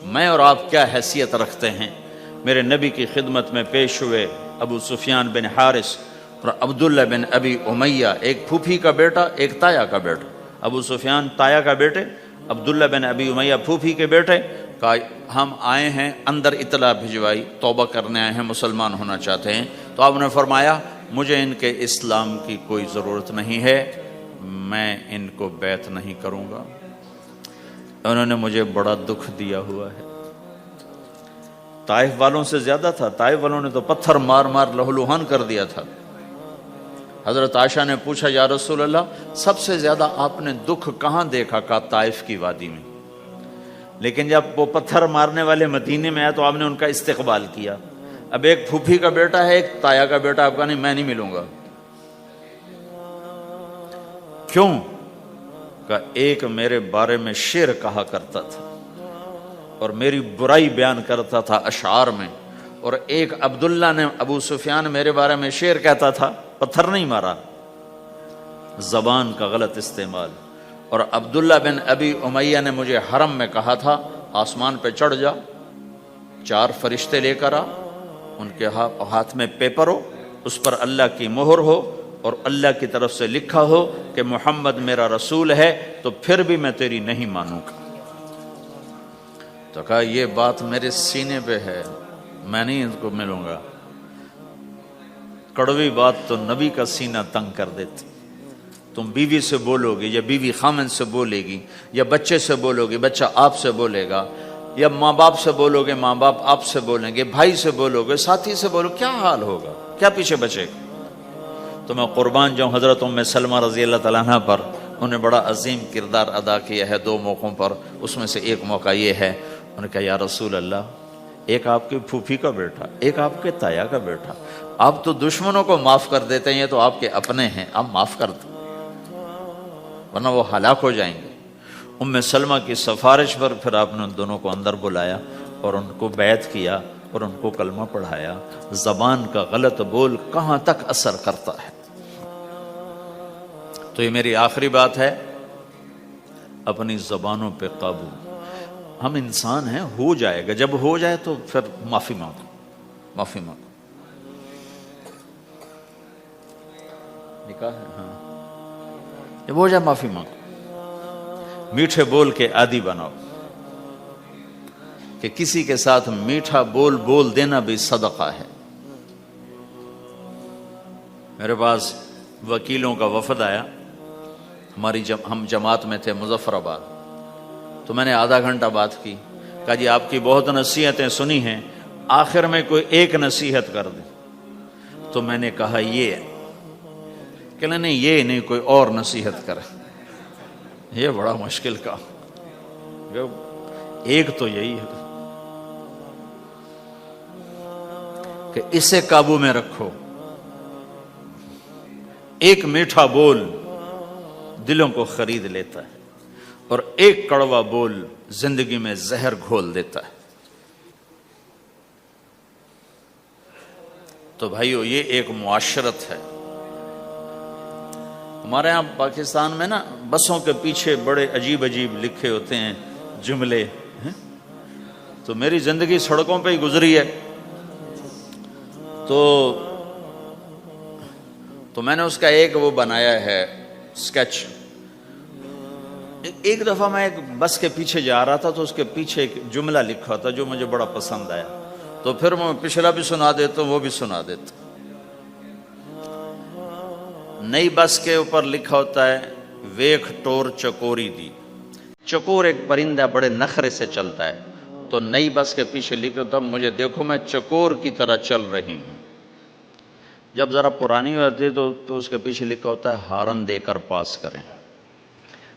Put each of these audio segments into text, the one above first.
میں اور آپ کیا حیثیت رکھتے ہیں؟ میرے نبی کی خدمت میں پیش ہوئے ابو سفیان بن حارث اور عبداللہ بن ابی امیہ، ایک پھوپھی کا بیٹا ایک تایا کا بیٹا، ابو سفیان تایا کا بیٹے، عبداللہ بن ابی امیہ پھوپھی کے بیٹے، کہا ہم آئے ہیں، اندر اطلاع بھجوائی، توبہ کرنے آئے ہیں، مسلمان ہونا چاہتے ہیں۔ تو آپ نے فرمایا مجھے ان کے اسلام کی کوئی ضرورت نہیں ہے، میں ان کو بیعت نہیں کروں گا، انہوں نے مجھے بڑا دکھ دیا ہوا ہے۔ طائف والوں سے زیادہ تھا، طائف والوں نے تو پتھر مار مار لہولوہان کر دیا تھا۔ حضرت عائشہ نے پوچھا یا رسول اللہ سب سے زیادہ آپ نے دکھ کہاں دیکھا؟ کہا طائف کی وادی میں، لیکن جب وہ پتھر مارنے والے مدینے میں آئے تو آپ نے ان کا استقبال کیا۔ اب ایک پھوپھی کا بیٹا ہے ایک تایا کا بیٹا، آپ کا نہیں، میں نہیں ملوں گا۔ کیوں؟ کہ ایک میرے بارے میں شعر کہا کرتا تھا اور میری برائی بیان کرتا تھا اشعار میں، اور ایک عبداللہ نے ابو سفیان میرے بارے میں شعر کہتا تھا، پتھر نہیں مارا، زبان کا غلط استعمال۔ اور عبداللہ بن ابی امیہ نے مجھے حرم میں کہا تھا آسمان پہ چڑھ جا، 4 فرشتے لے کر آ، ان کے ہاتھ میں پیپر ہو، اس پر اللہ کی مہر ہو اور اللہ کی طرف سے لکھا ہو کہ محمد میرا رسول ہے، تو پھر بھی میں تیری نہیں مانوں گا۔ تو کہا یہ بات میرے سینے پہ ہے، میں نہیں ان کو ملوں گا۔ کڑوی بات تو نبی کا سینہ تنگ کر دیتی۔ تم بیوی سے بولو گے یا بیوی خامن سے بولے گی، یا بچے سے بولو گے بچہ آپ سے بولے گا، یا ماں باپ سے بولو گے ماں باپ آپ سے بولیں گے، بھائی سے بولو گے، ساتھی سے بولو، کیا حال ہوگا؟ کیا پیچھے بچے گا؟ تو میں قربان جاؤں حضرت ام سلمہ رضی اللہ تعالیٰ عنہ پر، انہوں نے بڑا عظیم کردار ادا کیا ہے 2 موقعوں پر۔ اس میں سے ایک موقع یہ ہے، انہوں نے کہا یا رسول اللہ ایک آپ کی پھوپھی کا بیٹا ایک آپ کے تایا کا بیٹا، آپ تو دشمنوں کو معاف کر دیتے ہیں، یہ تو آپ کے اپنے ہیں، آپ معاف کر دیں ورنہ وہ ہلاک ہو جائیں گے۔ ام سلمہ کی سفارش پر پھر آپ نے ان دونوں کو اندر بلایا اور ان کو بیعت کیا اور ان کو کلمہ پڑھایا۔ زبان کا غلط بول کہاں تک اثر کرتا ہے۔ تو یہ میری آخری بات ہے، اپنی زبانوں پہ قابو۔ ہم انسان ہیں، ہو جائے گا، جب ہو جائے تو پھر معافی مانگو، معافی مانگو۔ نکاح ہے ہاں، جب ہو جائے معافی مانگو۔ میٹھے بول کے عادی بناؤ کہ کسی کے ساتھ میٹھا بول بول دینا بھی صدقہ ہے۔ میرے پاس وکیلوں کا وفد آیا، ہم جماعت میں تھے مظفر آباد، تو میں نے آدھا گھنٹہ بات کی، کہا جی آپ کی بہت نصیحتیں سنی ہیں، آخر میں کوئی ایک نصیحت کر دیں۔ تو میں نے کہا یہ کہ نہیں یہ نہیں، کوئی اور نصیحت کرے۔ یہ بڑا مشکل کا، ایک تو یہی ہے کہ اسے قابو میں رکھو۔ ایک میٹھا بول دلوں کو خرید لیتا ہے اور ایک کڑوا بول زندگی میں زہر گھول دیتا ہے۔ تو بھائیو یہ ایک معاشرت ہے۔ ہمارے ہاں پاکستان میں نا بسوں کے پیچھے بڑے عجیب عجیب لکھے ہوتے ہیں جملے، تو میری زندگی سڑکوں پہ ہی گزری ہے، تو میں نے اس کا ایک وہ بنایا ہے سکیچ۔ ایک دفعہ میں ایک بس کے پیچھے جا رہا تھا تو اس کے پیچھے ایک جملہ لکھا تھا جو مجھے بڑا پسند آیا، تو پھر میں پچھلا بھی سنا دیتا ہوں وہ بھی سنا دیتا ہوں۔ نئی بس کے اوپر لکھا ہوتا ہے ویکھ ٹور چکوری دی۔ چکور ایک پرندہ بڑے نخرے سے چلتا ہے، تو نئی بس کے پیچھے لکھا ہوتا ہے مجھے دیکھو میں چکور کی طرح چل رہی ہوں۔ جب ذرا پرانی ہوتی ہے تو اس کے پیچھے لکھا ہوتا ہے ہارن دے کر پاس کریں۔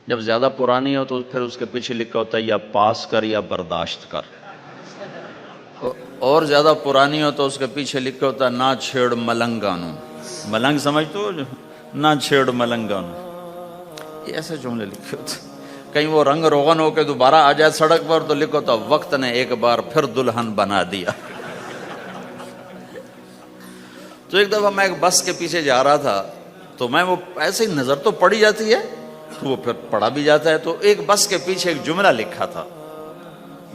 جب زیادہ پرانی ہو تو پھر اس کے پیچھے لکھا ہوتا ہے یا پاس کر یا برداشت کر۔ اور زیادہ پرانی ہو تو اس کے پیچھے لکھا ہوتا ہے نہ چھیڑ ملنگانو۔ ملنگ سمجھتے ہو؟ نہ چھیڑ ملنگانو۔ یہ ایسے جملے لکھے ہوتے، کہیں وہ رنگ روغن ہو کے دوبارہ آ جائے سڑک پر تو لکھو تو وقت نے ایک بار پھر دلہن بنا دیا۔ تو ایک دفعہ میں ایک بس کے پیچھے جا رہا تھا، تو میں وہ ایسے ہی نظر تو پڑی جاتی ہے تو وہ پھر پڑھا بھی جاتا ہے، تو ایک بس کے پیچھے ایک جملہ لکھا تھا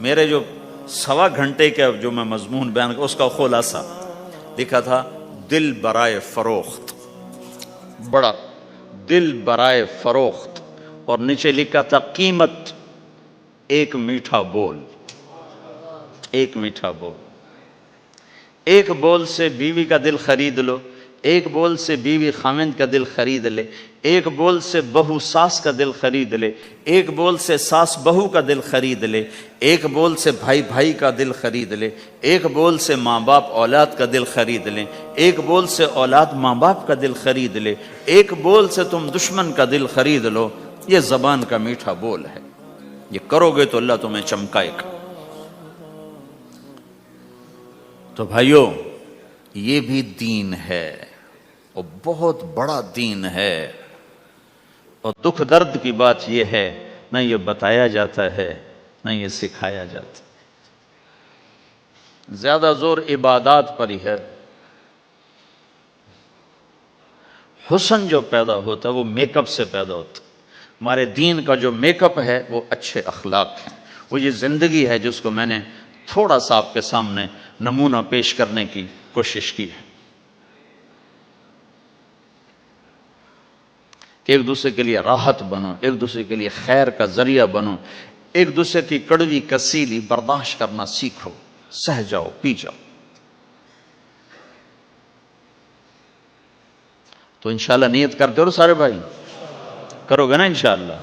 میرے جو 1.25 گھنٹے کا جو میں مضمون بیان کر اس کا خلاصہ لکھا تھا دل برائے فروخت، بڑا دل برائے فروخت، اور نیچے لکھا تھا قیمت ایک میٹھا بول، ایک میٹھا بول۔ ایک بول سے بیوی کا دل خرید لو، ایک بول سے بیوی خاوند کا دل خرید لے، ایک بول سے بہو ساس کا دل خرید لے، ایک بول سے ساس بہو کا دل خرید لے، ایک بول سے بھائی بھائی کا دل خرید لے، ایک بول سے ماں باپ اولاد کا دل خرید لیں، ایک بول سے اولاد ماں باپ کا دل خرید لے، ایک بول سے تم دشمن کا دل خرید لو۔ یہ زبان کا میٹھا بول ہے، یہ کرو گے تو اللہ تمہیں چمکائے گا۔ تو بھائیو، یہ بھی دین ہے اور بہت بڑا دین ہے، اور دکھ درد کی بات یہ ہے نہ یہ بتایا جاتا ہے نہ یہ سکھایا جاتا ہے۔ زیادہ زور عبادات پر ہی ہے۔ حسن جو پیدا ہوتا ہے وہ میک اپ سے پیدا ہوتا ہے۔ ہمارے دین کا جو میک اپ ہے وہ اچھے اخلاق ہیں، وہ یہ زندگی ہے جس کو میں نے تھوڑا سا آپ کے سامنے نمونہ پیش کرنے کی کوشش کی ہے کہ ایک دوسرے کے لیے راحت بنو، ایک دوسرے کے لیے خیر کا ذریعہ بنو، ایک دوسرے کی کڑوی کسیلی برداشت کرنا سیکھو، سہ جاؤ، پی جاؤ۔ تو انشاءاللہ نیت کرتے ہو سارے بھائی؟ کرو گے نا انشاءاللہ؟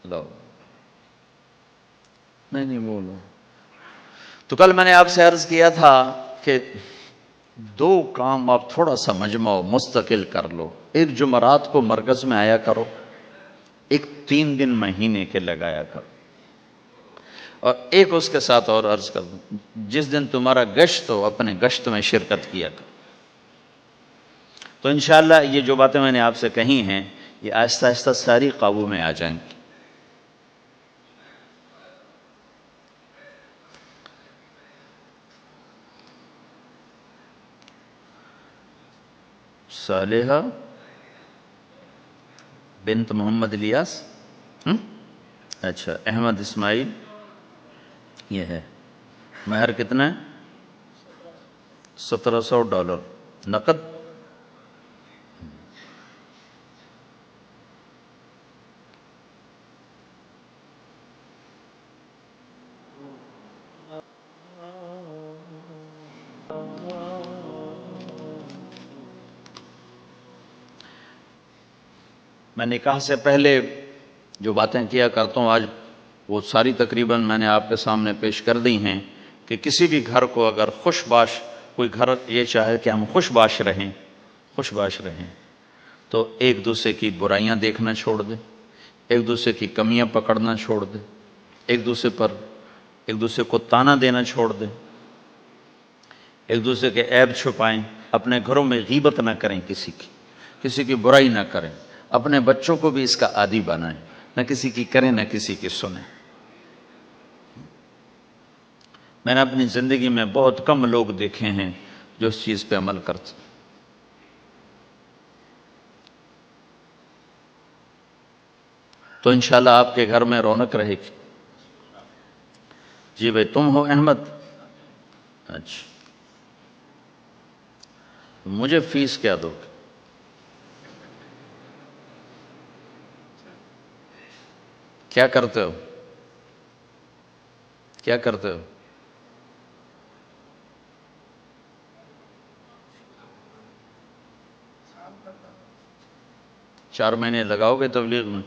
لو نہیں بولو۔ تو کل میں نے آپ سے عرض کیا تھا کہ 2 کام آپ تھوڑا سا مجمع مستقل کر لو۔ ایک جمعرات کو مرکز میں آیا کرو، ایک 3 دن مہینے کے لگایا کرو، اور ایک اس کے ساتھ اور عرض کر دوں، جس دن تمہارا گشت ہو اپنے گشت میں شرکت کیا کرو۔ تو انشاءاللہ یہ جو باتیں میں نے آپ سے کہی ہیں یہ آہستہ آہستہ ساری قابو میں آ جائیں گی۔ صالحہ بنت محمد الیاس، اچھا احمد اسماعیل، یہ ہے۔ مہر کتنا ہے؟ $1700 نقد۔ میں نکاح سے پہلے جو باتیں کیا کرتا ہوں آج وہ ساری تقریباً میں نے آپ کے سامنے پیش کر دی ہیں کہ کسی بھی گھر کو اگر خوش باش، کوئی گھر یہ چاہے کہ ہم خوش باش رہیں تو ایک دوسرے کی برائیاں دیکھنا چھوڑ دے، ایک دوسرے کی کمیاں پکڑنا چھوڑ دے، ایک دوسرے کو تانا دینا چھوڑ دے، ایک دوسرے کے عیب چھپائیں، اپنے گھروں میں غیبت نہ کریں، کسی کی برائی نہ کریں، اپنے بچوں کو بھی اس کا عادی بنائیں، نہ کسی کی کریں نہ کسی کی سنیں۔ میں نے اپنی زندگی میں بہت کم لوگ دیکھے ہیں جو اس چیز پہ عمل کرتے۔ تو انشاءاللہ آپ کے گھر میں رونق رہے گی۔ جی بھائی تم ہو احمد؟ اچھا، مجھے فیس کیا دو گے؟ کیا کرتے ہو؟ کیا کرتے ہو؟ چار مہینے لگاؤ گے تبلیغ میں؟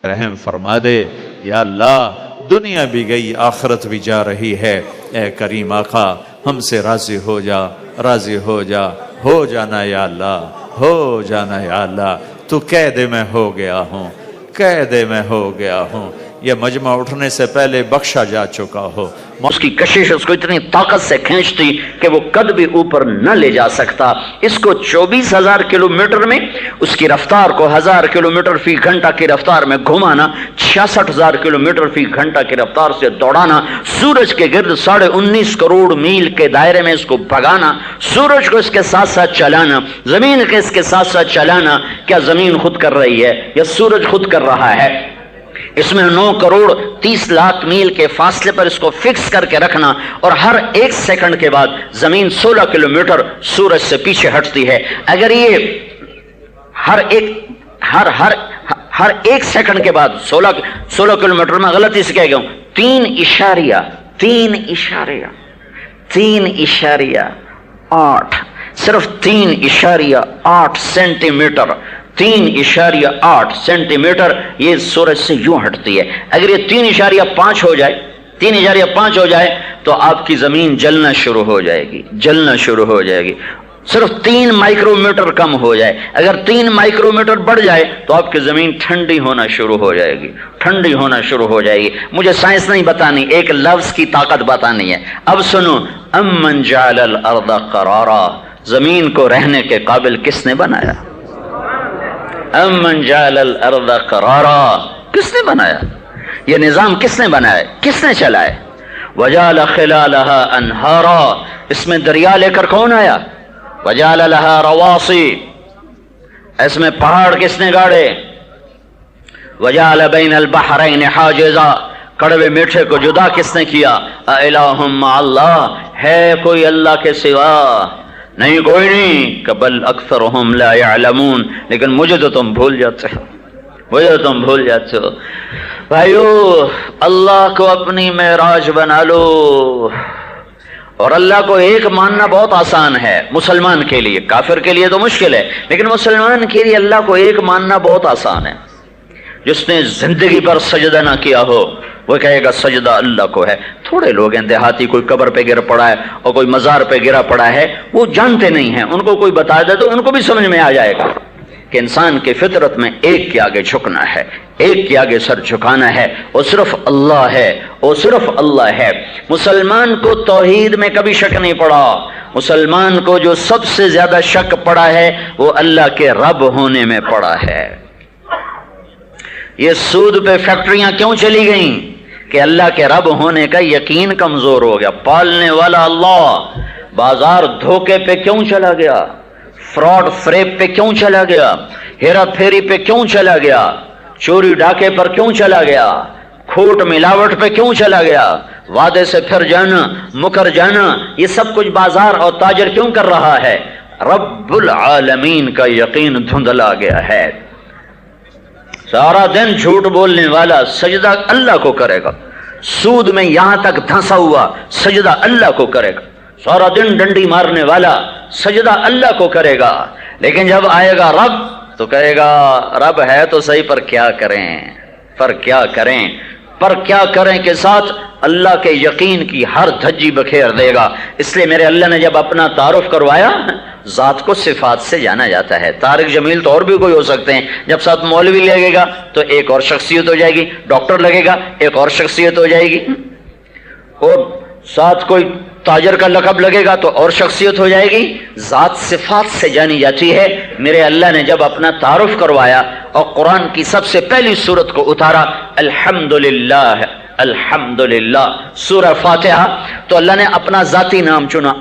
رحم فرما دے یا اللہ، دنیا بھی گئی آخرت بھی جا رہی ہے، اے کریم آقا ہم سے راضی ہو جا، راضی ہو جا، ہو جانا یا اللہ، ہو جانا یا اللہ۔ تو قید میں ہو گیا ہوں، قید میں ہو گیا ہوں، یہ مجمع اٹھنے سے پہلے بخشا جا چکا ہو۔ اس کی کشش اس کو اتنی طاقت سے کھینچتی کہ وہ قد بھی اوپر نہ لے جا سکتا۔ اس کو 24,000 کلومیٹر میں اس کی رفتار کو 1000 کلومیٹر فی گھنٹہ کی رفتار میں گھمانا، 66,000 کلومیٹر فی گھنٹہ کی رفتار سے دوڑانا، سورج کے گرد 19.5 کروڑ میل کے دائرے میں اس کو بھگانا، سورج کو اس کے ساتھ ساتھ چلانا، زمین کے اس کے ساتھ ساتھ چلانا۔ کیا زمین خود کر رہی ہے یا سورج خود کر رہا ہے؟ اس میں 9 کروڑ 30 لاکھ میل کے فاصلے پر اس کو فکس کر کے رکھنا، اور ہر 1 سیکنڈ کے بعد زمین 16 کلومیٹر سورج سے پیچھے ہٹتی ہے۔ اگر یہ ہر ایک سیکنڈ کے بعد 16 کلومیٹر میں غلطی سے کہہ گیا ہوں، 3.8 صرف 3.8 سینٹی میٹر، 3.8 سینٹی میٹر یہ سورج سے یوں ہٹتی ہے۔ اگر یہ 3.5 ہو جائے، 3.5 ہو جائے تو آپ کی زمین جلنا شروع ہو جائے گی، صرف 3 مائکرو میٹر کم ہو جائے۔ اگر 3 مائکرو میٹر بڑھ جائے تو آپ کی زمین ٹھنڈی ہونا شروع ہو جائے گی۔ مجھے سائنس نہیں بتانی، ایک لفظ کی طاقت بتانی ہے۔ اب سنو، امن جعل الارض قرارا، زمین کو رہنے کے قابل کس نے بنایا؟ امن جعل الارض قرارا، کس نے بنایا؟ یہ نظام کس نے بنایا؟ کس نے چلایا؟ وجعل خلالها انہارا، اس میں دریا لے کر کون آیا؟ وجعل لها رواسی، اس میں پہاڑ کس نے گاڑے؟ وجعل بین البحرین حاجزا، کڑوے میٹھے کو جدا کس نے کیا؟ االہ مع اللہ، ہے کوئی اللہ کے سوا؟ نہیں، کوئی نہیں۔ کہ بل اکثرهم لا يعلمون، لیکن مجھے تو تم بھول جاتے ہو۔ بھائیو، اللہ کو اپنی معراج بنا لو، اور اللہ کو ایک ماننا بہت آسان ہے مسلمان کے لیے، کافر کے لیے تو مشکل ہے، لیکن مسلمان کے لیے اللہ کو ایک ماننا بہت آسان ہے۔ جس نے زندگی پر سجدہ نہ کیا ہو وہ کہے گا سجدہ اللہ کو ہے۔ تھوڑے لوگ ہیں دیہاتی، کوئی قبر پہ گر پڑا ہے اور کوئی مزار پہ گرا پڑا ہے، وہ جانتے نہیں ہیں، ان کو کوئی بتا دے تو ان کو بھی سمجھ میں آ جائے گا کہ انسان کی فطرت میں ایک کے آگے جھکنا ہے، ایک کے آگے سر جھکانا ہے، اور صرف اللہ ہے، اور صرف اللہ ہے۔ مسلمان کو توحید میں کبھی شک نہیں پڑا۔ مسلمان کو جو سب سے زیادہ شک پڑا ہے وہ اللہ کے رب ہونے میں پڑا ہے۔ یہ سود پہ فیکٹریاں کیوں چلی گئیں؟ کہ اللہ کے رب ہونے کا یقین کمزور ہو گیا۔ پالنے والا اللہ بازار دھوکے پہ کیوں چلا گیا؟ فراڈ فریب پہ کیوں چلا گیا؟ ہیرا پھیری پہ کیوں چلا گیا؟ چوری ڈاکے پر کیوں چلا گیا؟ کھوٹ ملاوٹ پہ کیوں چلا گیا؟ وعدے سے پھر جانا، مکر جانا، یہ سب کچھ بازار اور تاجر کیوں کر رہا ہے؟ رب العالمین کا یقین دھندلا گیا ہے۔ سارا دن جھوٹ بولنے والا سجدہ اللہ کو کرے گا، سود میں یہاں تک دھنسا ہوا سجدہ اللہ کو کرے گا، سارا دن ڈنڈی مارنے والا سجدہ اللہ کو کرے گا، لیکن جب آئے گا رب تو کہے گا رب ہے تو صحیح، پر کیا کریں کے ساتھ اللہ کے یقین کی ہر دھجی بکھیر دے گا۔ اس لیے میرے اللہ نے جب اپنا تعارف کروایا، ذات کو صفات سے جانا جاتا ہے۔ طارق جمیل تو اور بھی کوئی ہو سکتے ہیں، جب ساتھ مولوی لگے گا تو ایک اور شخصیت ہو جائے گی، ڈاکٹر لگے گا ایک اور شخصیت ہو جائے گی، اور ساتھ کوئی تاجر کا لقب لگے گا تو اور شخصیت ہو جائے گی۔ ذات صفات سے جانی جاتی ہے۔ میرے اللہ نے جب اپنا تعارف کروایا اور قرآن کی سب سے پہلی سورت کو اتارا، الحمدللہ سورہ فاتحہ، تو اللہ نے اپنا ذاتی نام چنا،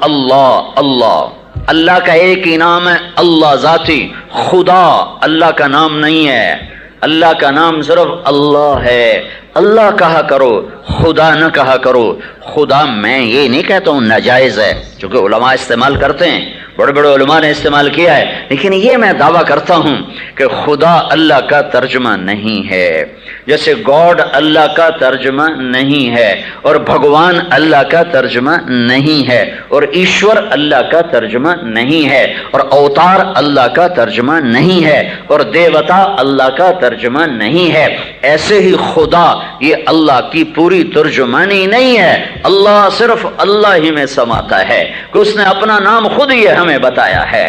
اللہ کا ایک ہی نام ہے اللہ ذاتی، خدا اللہ کا نام نہیں ہے، اللہ کا نام صرف اللہ ہے۔ اللہ کہا کرو، خدا نہ کہا کرو۔ خدا میں یہ نہیں کہتا ہوں ناجائز ہے، چونکہ علماء استعمال کرتے ہیں، بڑے بڑے علماء نے استعمال کیا ہے، لیکن یہ میں دعویٰ کرتا ہوں کہ خدا اللہ کا ترجمہ نہیں ہے، جیسے گاڈ اللہ کا ترجمہ نہیں ہے، اور بھگوان اللہ کا ترجمہ نہیں ہے، اور ایشور اللہ کا ترجمہ نہیں ہے، اور اوتار اللہ کا ترجمہ نہیں ہے، اور دیوتا اللہ کا ترجمہ نہیں ہے۔ ایسے ہی خدا یہ اللہ کی پوری ترجمانی نہیں ہے۔ اللہ صرف اللہ ہی میں سماتا ہے کہ اس نے اپنا نام خود ہی ہمیں بتایا ہے۔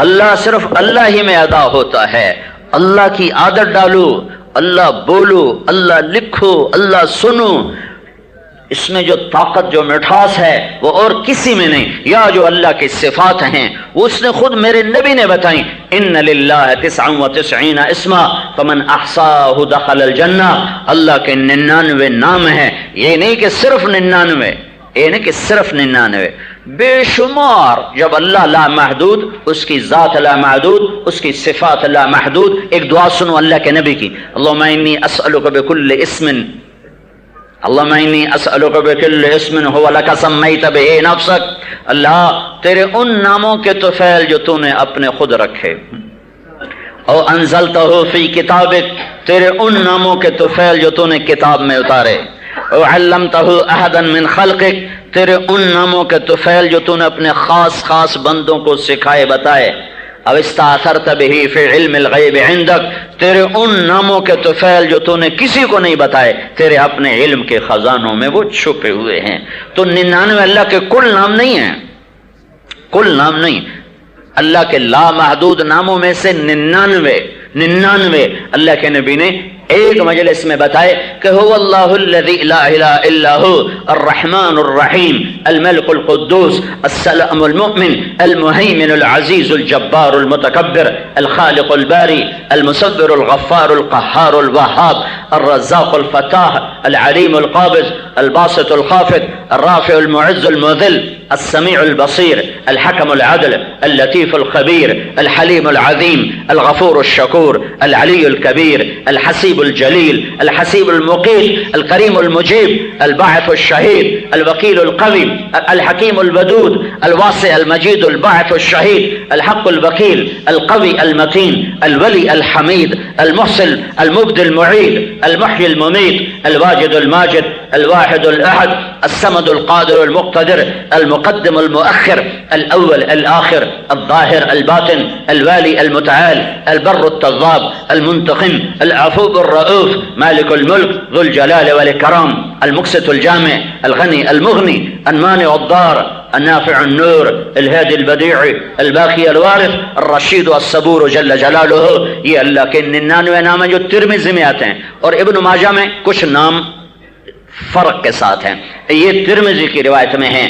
اللہ صرف اللہ ہی میں ادا ہوتا ہے۔ اللہ کی عادت ڈالو، اللہ بولو، اللہ لکھو، اللہ سنو، اس میں جو طاقت، جو مٹھاس ہے وہ اور کسی میں نہیں۔ یا جو اللہ کی صفات ہیں وہ اس نے خود میرے نبی نے بتائیں، ان للہ 99 اسما فمن احصاہ دخل الجنہ، اللہ کے 99 نام ہیں، یہ نہیں کہ صرف 99، یہ نہیں کہ صرف 99، بے شمار۔ جب اللہ لا محدود، اس کی ذات لا محدود، اس کی صفات لا محدود۔ ایک دعا سنو اللہ کے نبی کی، اللہم انی اسألک بکل اسم، اللہم انی اسألک بکل اسم هو لک سمیت بہ نفسک، اللہ تیرے ان ناموں کے طفیل جو تو نے اپنے خود رکھے، او انزلتہ فی کتابک، تیرے ان ناموں کے طفیل جو تو نے کتاب میں اتارے، او علمتہ احدا من خلقک، تیرے ان ناموں کے طفیل جو تو نے اپنے خاص خاص بندوں کو سکھائے بتائے، او استاثرت بہ فی علم الغیب عندک، تیرے ان ناموں کے طفیل جو تو نے کسی کو نہیں بتائے، تیرے اپنے علم کے خزانوں میں وہ چھپے ہوئے ہیں۔ تو 99 اللہ کے کل نام نہیں ہیں، کل نام نہیں، اللہ کے لامحدود ناموں میں سے 99 اللہ کے نبی نے ایک مجلس میں بتائے کہ هو اللہ الذی لا الہ الا هو الرحمن الرحیم الملک القدوس السلام المؤمن المہیمن العزیز الجبار المتکبر الخالق الباری المصور الغفار القہار الوہاب الرزاق الفتاح العلیم القابض الباسط الخافض الرافع المعز المذل السميع البصير الحكم العدل اللطيف الخبير الحليم العظيم الغفور الشكور العلي الكبير الحسيب الجليل الحسيب المقيت الكريم المجيب الباعث الشهيد الوكيل القوي الحكيم الودود الواسع المجيد الباعث الشهيد الحق الوكيل القوي المتين الولي الحميد المحسن المبدي المعيد المحيي المميت الواجد الماجد الواحد الأحد الصمد القادر المقتدر المقدم المؤخر الأول الآخر الظاهر الباطن الوالي المتعال البر التواب المنتقم العفو الرؤوف مالك الملك ذو الجلال والإكرام المقسط الجامع الغني المغني المانع الضار النافع النور الهادي البديع الباقي الوارث الرشيد الصبور جل جلالہ۔ یہ اللہ کے 99 نام ہیں جو ترمذی میں آتے ہیں، اور ابن ماجہ میں کچھ نام فرق کے ساتھ ہیں، یہ ترمذی کی روایت میں ہیں۔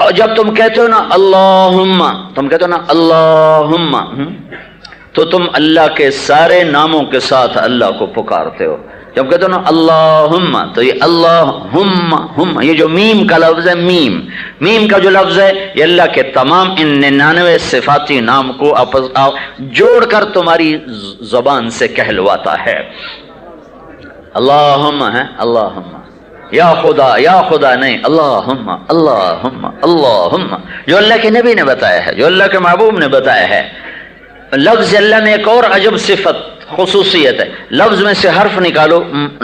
اور جب تم کہتے ہو نا اللہم، تم کہتے ہو نا اللہم، تو تم اللہ کے سارے ناموں کے ساتھ اللہ کو پکارتے ہو۔ جب کہتے ہو نا اللہم، تو یہ اللہم، یہ جو میم کا لفظ ہے، میم کا جو لفظ ہے، یہ اللہ کے تمام ان 99 صفاتی نام کو جوڑ کر تمہاری زبان سے کہلواتا ہے۔ اللہم ہے، اللہم، یا خدا نہیں، اللہم اللہم اللہم، جو اللہ کے نبی نے بتایا ہے، جو اللہ کے محبوب نے بتایا ہے۔ لفظ اللہ میں ایک اور عجب صفت، خصوصیت ہے، لفظ میں سے حرف نکالو،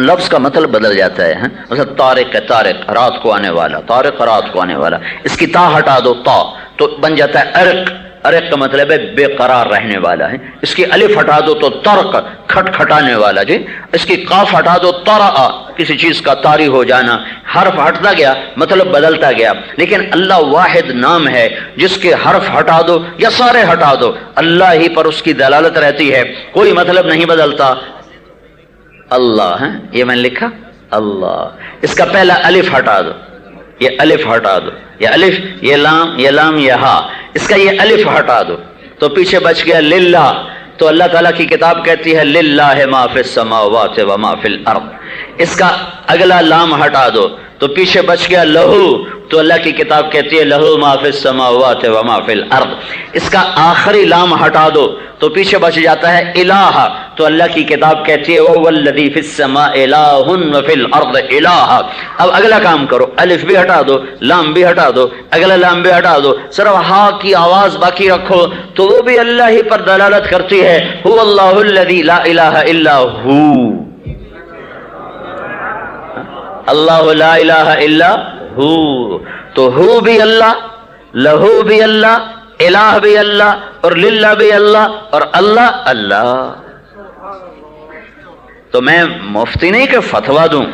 لفظ کا مطلب بدل جاتا ہے۔ مثلا طارق ہے، طارق رات کو آنے والا، طارق رات کو آنے والا، اس کی تا ہٹا دو، تا تو بن جاتا ہے ارق، ارق کا مطلب ہے بے قرار رہنے والا ہے۔ اس کی الف ہٹا دو تو ترق، کھٹکھٹانے والا جی۔ اس کی قاف ہٹا دو، طرأ، کسی چیز کا طاری ہو جانا۔ حرف ہٹتا گیا، مطلب بدلتا گیا۔ لیکن اللہ واحد نام ہے جس کے حرف ہٹا دو یا سارے ہٹا دو، اللہ ہی پر اس کی دلالت رہتی ہے، کوئی مطلب نہیں بدلتا۔ اللہ ہے، یہ میں نے لکھا اللہ، اس کا پہلا الف ہٹا دو، یہ الف ہٹا دو، یہ الف، یہ لام، یہ ہا، اس کا یہ الف ہٹا دو تو پیچھے بچ گیا للہ۔ تو اللہ تعالیٰ کی کتاب کہتی ہے للہ ما فی السماوات و ما فی الارض، اس کا اگلا لام ہٹا دو تو پیچھے بچ گیا لہو، تو اللہ کی کتاب کہتی ہے لہو ما فی السماوات و ما فی الارض، اس کا آخری لام ہٹا دو تو پیچھے بچ جاتا ہے الہ، تو اللہ کی کتاب کہتی ہے وَهُوَ الَّذِي فِي السَّمَاءِ إِلَٰهٌ وَفِي الْأَرْضِ إِلَٰهٌ۔ اب اگلا کام کرو، الف بھی ہٹا دو، لام بھی ہٹا دو، اگلا لام بھی ہٹا دو، صرف ہا کی آواز باقی رکھو تو وہ بھی اللہ ہی پر دلالت کرتی ہے، هُوَ اللَّهُ الَّذِي لَا إِلَٰهَ إِلَّا هُوَ، اللہ لا الہ الا ہو، تو ہو بھی اللہ، لہو بھی اللہ، الہ بھی اللہ، اور للہ بھی اللہ، اور اللہ اللہ۔ تو میں مفتی نہیں کہ فتویٰ دوں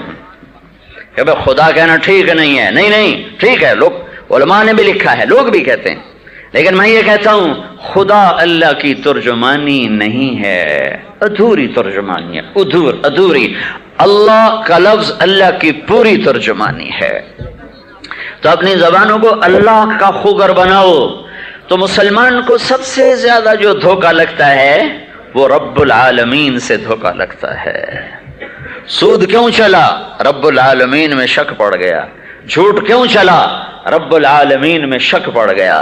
کہ بھئی خدا کہنا ٹھیک نہیں ہے، نہیں ٹھیک ہے، لوگ علماء نے بھی لکھا ہے، لوگ بھی کہتے ہیں، لیکن میں یہ کہتا ہوں خدا اللہ کی ترجمانی نہیں ہے، ادھوری ترجمانی ہے، ادھوری۔ اللہ کا لفظ اللہ کی پوری ترجمانی ہے۔ تو اپنی زبانوں کو اللہ کا خوگر بناؤ۔ تو مسلمان کو سب سے زیادہ جو دھوکہ لگتا ہے وہ رب العالمین سے دھوکہ لگتا ہے۔ سود کیوں چلا؟ رب العالمین میں شک پڑ گیا۔ جھوٹ کیوں چلا؟ رب العالمین میں شک پڑ گیا۔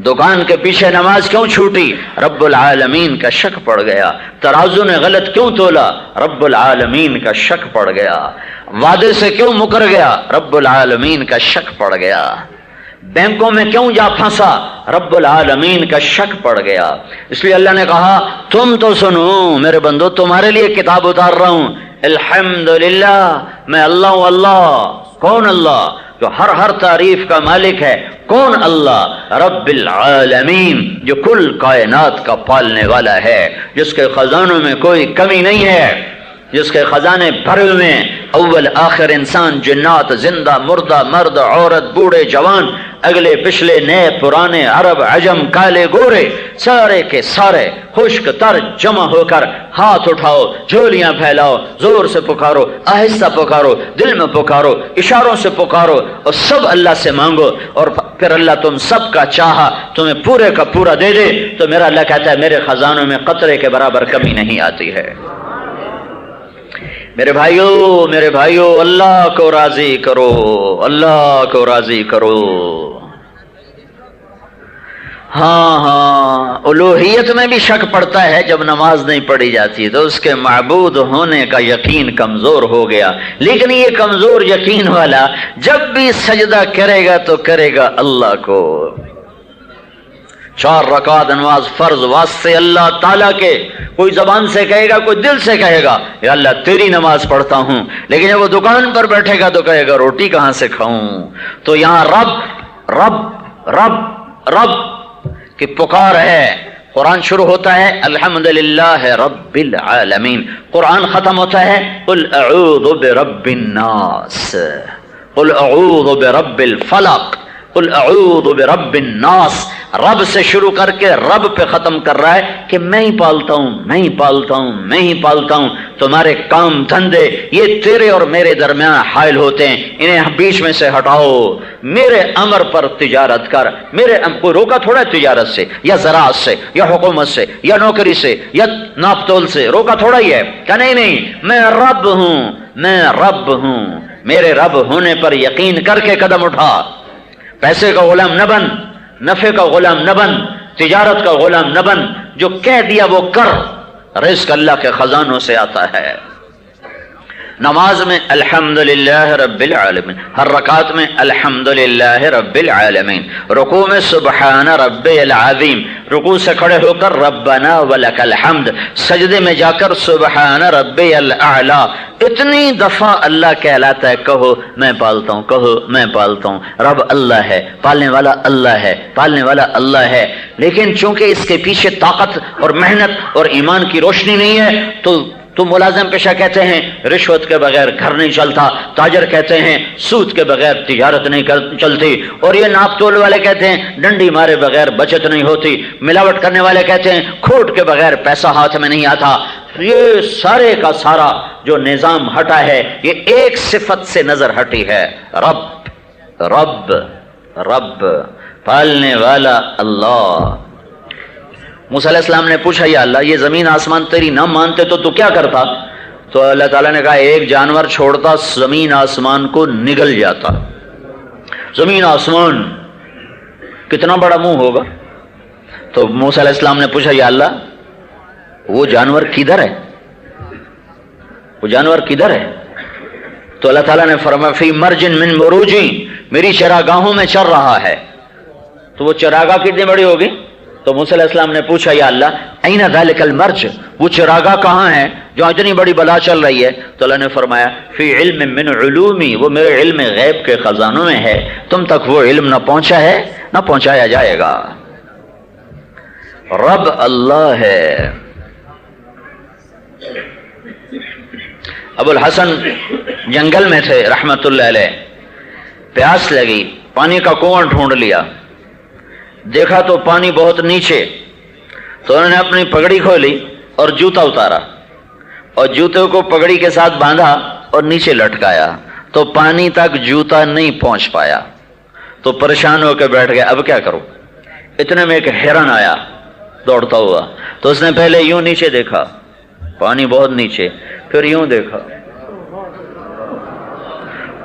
دکان کے پیچھے نماز کیوں چھوٹی؟ رب العالمین کا شک پڑ گیا۔ ترازو نے غلط کیوں تولا؟ رب العالمین کا شک پڑ گیا۔ وعدے سے کیوں مکر گیا؟ رب العالمین کا شک پڑ گیا۔ بینکوں میں کیوں جا پھنسا؟ رب العالمین کا شک پڑ گیا۔ اس لیے اللہ نے کہا تم تو سنو میرے بندو، تمہارے لیے کتاب اتار رہا ہوں، الحمدللہ میں اللہ ہوں۔ اللہ کون؟ اللہ جو ہر تعریف کا مالک ہے۔ کون؟ اللہ رب العالمین جو کل کائنات کا پالنے والا ہے، جس کے خزانوں میں کوئی کمی نہیں ہے، جس کے خزانے بھرے ہوئے ہیں، اول آخر انسان، جنات، زندہ، مردہ، مرد، عورت، بوڑھے، جوان، اگلے پچھلے، نئے پرانے، عرب عجم، کالے گورے، سارے کے سارے خشک تر جمع ہو کر ہاتھ اٹھاؤ، جھولیاں پھیلاؤ، زور سے پکارو، آہستہ پکارو، دل میں پکارو، اشاروں سے پکارو، اور سب اللہ سے مانگو، اور پھر اللہ تم سب کا چاہا تمہیں پورے کا پورا دے دے۔ تو میرا اللہ کہتا ہے میرے خزانوں میں قطرے کے برابر کمی نہیں آتی ہے۔ میرے بھائیو اللہ کو راضی کرو، اللہ کو راضی کرو۔ ہاں الوہیت میں بھی شک پڑتا ہے جب نماز نہیں پڑھی جاتی، تو اس کے معبود ہونے کا یقین کمزور ہو گیا۔ لیکن یہ کمزور یقین والا جب بھی سجدہ کرے گا تو کرے گا اللہ کو۔ 4 رکعت نماز فرض واسطے اللہ تعالیٰ کے، کوئی زبان سے کہے گا، کوئی دل سے کہے گا یا اللہ تیری نماز پڑھتا ہوں، لیکن جب وہ دکان پر بیٹھے گا تو کہے گا روٹی کہاں سے کھاؤں۔ تو یہاں رب رب رب رب کی پکار ہے۔ قرآن شروع ہوتا ہے الحمدللہ رب العالمین، قرآن ختم ہوتا ہے قل اعوذ برب الناس، قل اعوذ برب الفلق، قل اعوذ برب الناس۔ رب سے شروع کر کے رب پہ ختم کر رہا ہے کہ میں ہی پالتا ہوں، میں ہی پالتا ہوں، میں ہی پالتا ہوں۔ تمہارے کام دھندے یہ تیرے اور میرے درمیان حائل ہوتے ہیں، انہیں بیچ میں سے ہٹاؤ، میرے امر پر تجارت کر۔ میرے کوئی روکا تھوڑا تجارت سے یا زراعت سے یا حکومت سے یا نوکری سے یا ناپ تول سے، روکا تھوڑا ہی ہے کہ نہیں میں رب ہوں، میں رب ہوں۔ میرے رب ہونے پر یقین کر کے قدم اٹھا۔ پیسے کا غلام نہ بن، نفع کا غلام نہ بن، تجارت کا غلام نہ بن، جو کہہ دیا وہ کر۔ رزق اللہ کے خزانوں سے آتا ہے۔ نماز میں الحمدللہ رب العالمین، ہر رکعت میں الحمدللہ رب العالمین، رکوع میں سبحان ربی العظیم، رکوع سے کھڑے ہو کر ربنا ولک الحمد، سجدے میں جا کر سبحان ربی الاعلی۔ اتنی دفعہ اللہ کہلاتا ہے کہو میں پالتا ہوں، کہو میں پالتا ہوں۔ رب اللہ ہے، پالنے والا اللہ ہے، پالنے والا اللہ ہے۔ لیکن چونکہ اس کے پیچھے طاقت اور محنت اور ایمان کی روشنی نہیں ہے تو ملازم پیشہ کہتے ہیں رشوت کے بغیر گھر نہیں چلتا، تاجر کہتے ہیں سود کے بغیر تجارت نہیں چلتی، اور یہ ناپ تول والے کہتے ہیں ڈنڈی مارے بغیر بچت نہیں ہوتی، ملاوٹ کرنے والے کہتے ہیں کھوٹ کے بغیر پیسہ ہاتھ میں نہیں آتا۔ یہ سارے کا سارا جو نظام ہٹا ہے یہ ایک صفت سے نظر ہٹی ہے، رب رب رب، پالنے والا اللہ۔ موسیٰ علیہ السلام نے پوچھا یا اللہ یہ زمین آسمان تیری نہ مانتے تو کیا کرتا؟ تو اللہ تعالیٰ نے کہا ایک جانور چھوڑتا زمین آسمان کو نگل جاتا۔ زمین آسمان کتنا بڑا منہ ہوگا؟ تو موسیٰ علیہ السلام نے پوچھا یا اللہ وہ جانور کدھر ہے؟ وہ جانور کدھر ہے؟ تو اللہ تعالیٰ نے فرمایا فی مرج من مروجی، میری چراگاہوں میں چر رہا ہے۔ تو وہ چراگاہ کتنی بڑی ہوگی؟ تو موسیٰ علیہ السلام نے پوچھا یا اللہ این ذالک المرج، وہ چراگاہ کہاں ہے جو اتنی بڑی بلا چل رہی ہے؟ تو اللہ نے فرمایا فی علم من علومی، وہ میرے علم غیب کے خزانوں میں ہے، تم تک وہ علم نہ پہنچا ہے نہ پہنچایا جائے گا۔ رب اللہ ہے۔ ابو الحسن جنگل میں تھے رحمت اللہ علیہ، پیاس لگی، پانی کا کنواں ڈھونڈ لیا، دیکھا تو پانی بہت نیچے، تو انہوں نے اپنی پگڑی کھولی اور جوتا اتارا اور جوتے کو پگڑی کے ساتھ باندھا اور نیچے لٹکایا، تو پانی تک جوتا نہیں پہنچ پایا، تو پریشان ہو کے بیٹھ گئے اب کیا کروں۔ اتنے میں ایک ہرن آیا دوڑتا ہوا، تو اس نے پہلے یوں نیچے دیکھا، پانی بہت نیچے، پھر یوں دیکھا،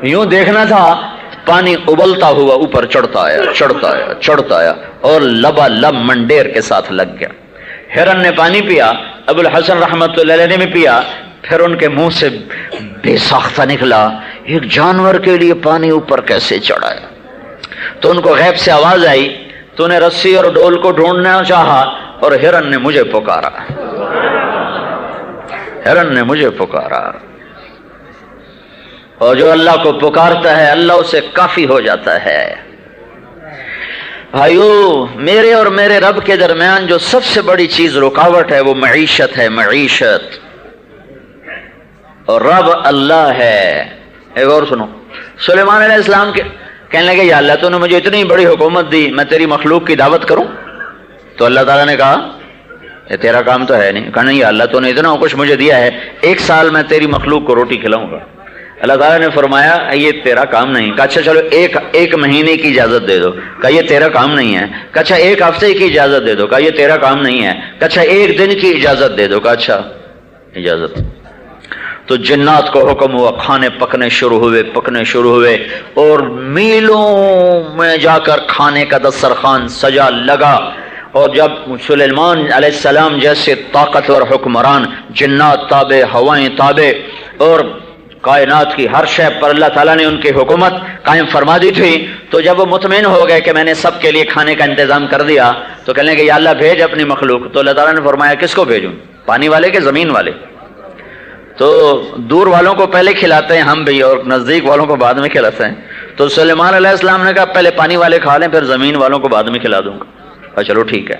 یوں دیکھنا تھا، پانی ابلتا ہوا اوپر چڑھتا آیا چڑھتا آیا چڑھتا آیا اور لبالب منڈیر کے ساتھ لگ گیا۔ ہرن نے پانی پیا، ابو الحسن رحمت اللہ علیہ نے بھی پیا، پھر ان کے منہ سے بے ساختہ نکلا ایک جانور کے لیے پانی اوپر کیسے چڑھایا۔ تو ان کو غیب سے آواز آئی، تو نے رسی اور ڈول کو ڈھونڈنا چاہا اور ہرن نے مجھے پکارا، ہرن نے مجھے پکارا۔ اور جو اللہ کو پکارتا ہے اللہ اسے کافی ہو جاتا ہے۔ بھائیو، میرے اور میرے رب کے درمیان جو سب سے بڑی چیز رکاوٹ ہے وہ معیشت ہے، معیشت، اور رب اللہ ہے۔ ایک اور سنو، سلیمان علیہ السلام کے کہنے لگے یا اللہ تو نے مجھے اتنی بڑی حکومت دی، میں تیری مخلوق کی دعوت کروں؟ تو اللہ تعالیٰ نے کہا یہ تیرا کام تو ہے نہیں۔ کہا نہیں یا اللہ تو نے اتنا کچھ مجھے دیا ہے، 1 سال میں تیری مخلوق کو روٹی کھلاؤں گا۔ اللہ تعالیٰ نے فرمایا یہ تیرا کام نہیں۔ کہا اچھا چلو ایک مہینے کی اجازت دے دو۔ کہا یہ تیرا کام نہیں ہے۔ کہا اچھا 1 ہفتے کی اجازت دے دو۔ کہا یہ تیرا کام نہیں ہے۔ کہا اچھا 1 دن کی اجازت دے دو۔ کہا اچھا اجازت۔ تو جنات کو حکم ہوا، کھانے پکنے شروع ہوئے اور میلوں میں جا کر کھانے کا دسترخوان سجا لگا۔ اور جب سلیمان علیہ السلام جیسے طاقتور حکمران، جنات تابع، ہوائیں تابع، اور کائنات کی ہر شے پر اللہ تعالیٰ نے ان کی حکومت قائم فرما دی تھی، تو جب وہ مطمئن ہو گئے کہ میں نے سب کے لیے کھانے کا انتظام کر دیا، تو کہنے کہ یا اللہ بھیج اپنی مخلوق۔ تو اللہ تعالیٰ نے فرمایا کس کو بھیجوں، پانی والے کے زمین والے؟ تو دور والوں کو پہلے کھلاتے ہیں ہم بھی، اور نزدیک والوں کو بعد میں کھلاتے ہیں۔ تو سلیمان علیہ السلام نے کہا پہلے پانی والے کھا لیں، پھر زمین والوں کو بعد میں کھلا دوں گا۔ چلو ٹھیک ہے۔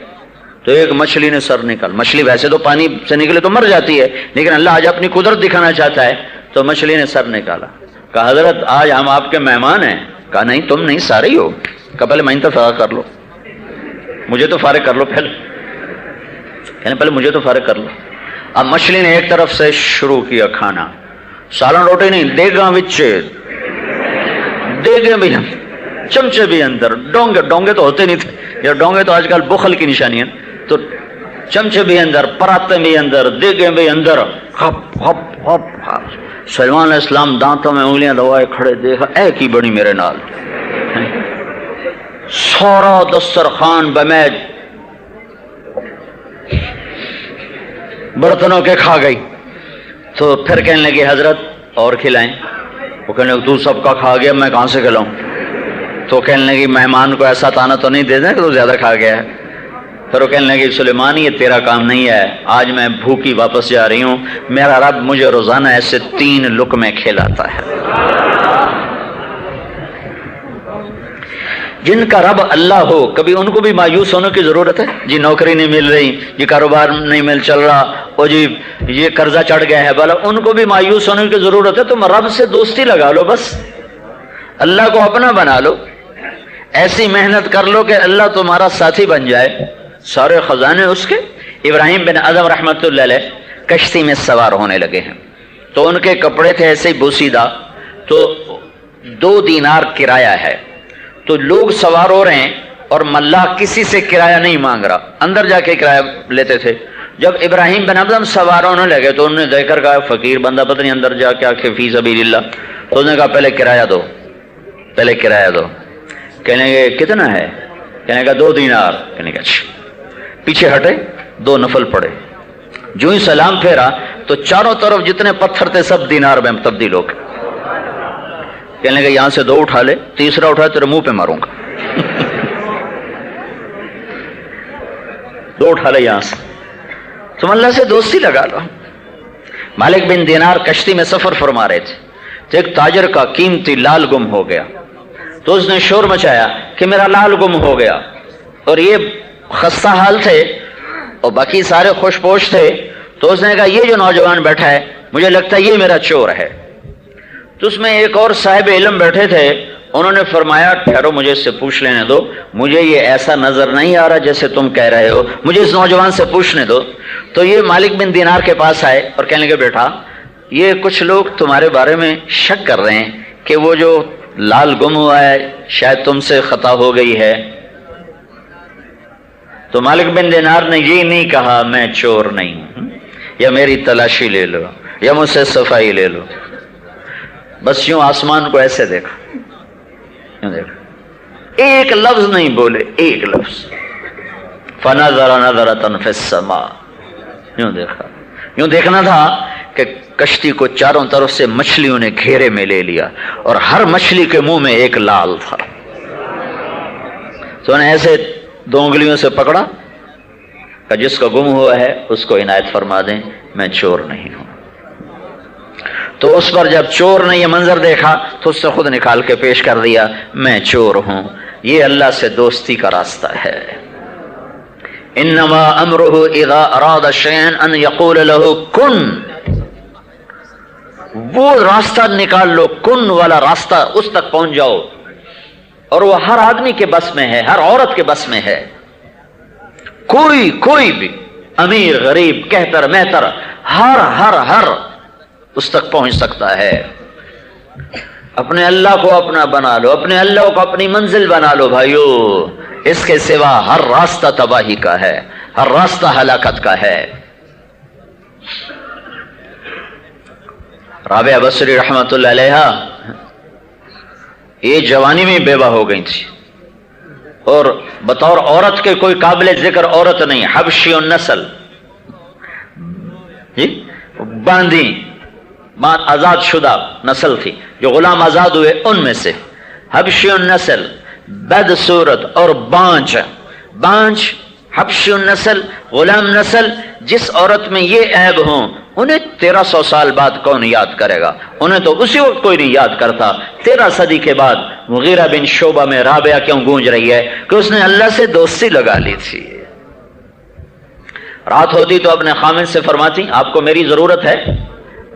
تو ایک مچھلی نے سر نکال، مچھلی ویسے تو پانی سے نکلے تو مر جاتی ہے، لیکن اللہ آج اپنی قدرت دکھانا چاہتا ہے، تو مچھلی نے سر نکالا۔ کہا حضرت آج ہم آپ کے مہمان ہیں۔ کہا نہیں تم نہیں، سارے ہی ہو۔ کہا پہلے میں تو فارغ کر لو، مجھے تو فارغ کر لو پہلے مجھے تو فارغ کر لو۔ اب مچھلی نے ایک طرف سے شروع کیا کھانا، سالن روٹی نہیں، دیگاں وچے، دیگیں بھی چمچے بھی اندر، ڈونگے تو ہوتے نہیں تھے، یا ڈونگے تو آج کل بخل کی نشانی ہے، تو چمچے بھی اندر، پراتیں بھی اندر، دیگیں بھی اندر، ہپ ہپ ہپ۔ سلیمان علیہ السلام دانتوں میں انگلیاں دبائے کھڑے، دیکھا اے کی بڑی میرے نال، سارا دسترخوان بمیج برتنوں کے کھا گئی۔ تو پھر کہنے لگے حضرت اور کھلائیں۔ وہ کہنے لگے تو سب کا کھا گیا، میں کہاں سے کھلاؤں؟ تو کہنے لگی مہمان کو ایسا تانا تو نہیں دے دیں کہ تو زیادہ کھا گیا ہے۔ پھر وہ کہنے لگی سلیمان یہ تیرا کام نہیں ہے، آج میں بھوکی واپس جا رہی ہوں، میرا رب مجھے روزانہ ایسے 3 لقمے کھلاتا ہے۔ جن کا رب اللہ ہو کبھی ان کو بھی مایوس ہونے کی ضرورت ہے؟ جی نوکری نہیں مل رہی، جی کاروبار نہیں مل چل رہا، اور جی یہ قرضہ چڑھ گیا ہے، بھلا ان کو بھی مایوس ہونے کی ضرورت ہے؟ تم رب سے دوستی لگا لو، بس اللہ کو اپنا بنا لو، ایسی محنت کر لو کہ اللہ تمہارا ساتھی بن جائے، سارے خزانے اس کے۔ ابراہیم بن ادم رحمت اللہ علیہ کشتی میں سوار ہونے لگے ہیں، تو ان کے کپڑے تھے ایسے ہی بوسیدہ، تو 2 دینار کرایہ ہے، تو لوگ سوار ہو رہے ہیں اور ملاح کسی سے کرایہ نہیں مانگ رہا، اندر جا کے کرایہ لیتے تھے۔ جب ابراہیم بن ادم سوار ہونے لگے تو انہوں نے دیکھ کر کہا فقیر بندہ پتہ نہیں اندر جا کے آخر فی سبیل اللہ، تو انہوں نے کہا پہلے کرایہ دو، پہلے کرایہ دو۔ کہنے لگے کتنا ہے؟ کہنے لگا 2 دینار۔ کہنے لگا اچھا۔ پیچھے ہٹے، 2 نفل پڑے، جو ہی سلام پھیرا تو چاروں طرف جتنے پتھر تھے سب دینار میں تبدیل ہو گئے۔ کہنے لگے یہاں سے 2 اٹھا لے، تیسرا اٹھا تیرے منہ پہ ماروں گا۔ 2 اٹھا لے یہاں سے، تم اللہ سے دوستی لگا لو۔ مالک بن دینار کشتی میں سفر فرما رہے تھے، تو ایک تاجر کا قیمتی لال گم ہو گیا، تو اس نے شور مچایا کہ میرا لال گم ہو گیا، اور یہ خستہ حال تھے اور باقی سارے خوش پوش تھے، تو اس نے کہا یہ جو نوجوان بیٹھا ہے مجھے لگتا ہے یہ میرا چور ہے۔ تو اس میں ایک اور صاحب علم بیٹھے تھے، انہوں نے فرمایا ٹھہرو مجھے اس سے پوچھ لینے دو، مجھے یہ ایسا نظر نہیں آ رہا جیسے تم کہہ رہے ہو، مجھے اس نوجوان سے پوچھنے دو۔ تو یہ مالک بن دینار کے پاس آئے اور کہنے لگے بیٹا یہ کچھ لوگ تمہارے بارے میں شک کر رہے ہیں کہ وہ جو لال گم ہوا ہے شاید تم سے خطا ہو گئی ہے۔ تو مالک بن دینار نے یہ نہیں کہا میں چور نہیں ہوں، یا میری تلاشی لے لو یا مجھ سے صفائی لے لو، بس یوں آسمان کو ایسے دیکھا، یوں دیکھا، ایک لفظ نہیں بولے، ایک لفظ۔ فنظر نظرۃ فی السماء، یوں دیکھا، یوں دیکھنا تھا کہ کشتی کو چاروں طرف سے مچھلیوں نے گھیرے میں لے لیا اور ہر مچھلی کے منہ میں ایک لال تھا۔ تو انہیں ایسے دو انگلیوں سے پکڑا کہ جس کو گم ہوا ہے اس کو عنایت فرما دیں، میں چور نہیں ہوں۔ تو اس پر جب چور نے یہ منظر دیکھا تو اس سے خود نکال کے پیش کر دیا میں چور ہوں۔ یہ اللہ سے دوستی کا راستہ ہے۔ انما امرہ اذا اراد شیئا ان یقول له کن، وہ راستہ نکال لو، کن والا راستہ، اس تک پہنچ جاؤ، اور وہ ہر آدمی کے بس میں ہے، ہر عورت کے بس میں ہے۔ کوئی بھی امیر غریب کہتر مہتر ہر اس تک پہنچ سکتا ہے۔ اپنے اللہ کو اپنا بنا لو، اپنے اللہ کو اپنی منزل بنا لو بھائیو، اس کے سوا ہر راستہ تباہی کا ہے، ہر راستہ ہلاکت کا ہے۔ رابعہ بصری رحمت اللہ علیہا یہ جوانی میں بیوہ ہو گئی تھی، اور بطور عورت کے کوئی قابل ذکر عورت نہیں، حبشی النسل، باندھی آزاد شدہ نسل تھی، جو غلام آزاد ہوئے ان میں سے، حبشی النسل، بد صورت اور بانج حبشی النسل، غلام نسل، جس عورت میں یہ عیب ہوں انہیں 1300 سال بعد کون یاد کرے گا؟ انہیں تو اسی وقت کوئی نہیں یاد کرتا۔ 13 صدی کے بعد مغیرہ بن شعبہ میں رابعہ کیوں گونج رہی ہے؟ کہ اس نے اللہ سے دوستی لگا لی تھی۔ رات ہوتی تو اپنے خامن سے فرماتی آپ کو میری ضرورت ہے؟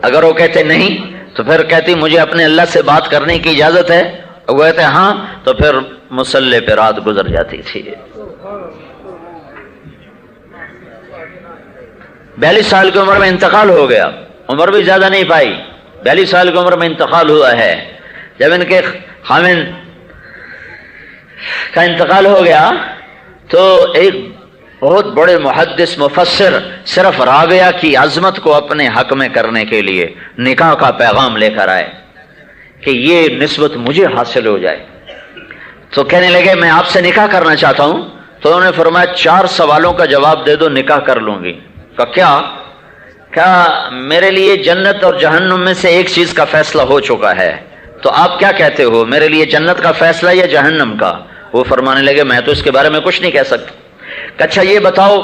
اگر وہ کہتے نہیں تو پھر کہتی مجھے اپنے اللہ سے بات کرنے کی اجازت ہے؟ وہ کہتے ہاں، تو پھر مصلے پہ رات گزر جاتی تھی۔ 42 سال کی عمر میں انتقال ہو گیا، عمر بھی زیادہ نہیں پائی، 42 سال کی عمر میں انتقال ہوا ہے۔ جب ان کے خامن کا انتقال ہو گیا تو ایک بہت بڑے محدث مفسر صرف رابعہ کی عظمت کو اپنے حق میں کرنے کے لیے نکاح کا پیغام لے کر آئے کہ یہ نسبت مجھے حاصل ہو جائے۔ تو کہنے لگے میں آپ سے نکاح کرنا چاہتا ہوں۔ تو انہوں نے فرمایا 4 سوالوں کا جواب دے دو نکاح کر لوں گی۔ کیا میرے لیے جنت اور جہنم میں سے ایک چیز کا فیصلہ ہو چکا ہے، تو آپ کیا کہتے ہو، میرے لیے جنت کا فیصلہ یا جہنم کا؟ وہ فرمانے لگے میں تو اس کے بارے میں کچھ نہیں کہہ سکتا۔ اچھا یہ بتاؤ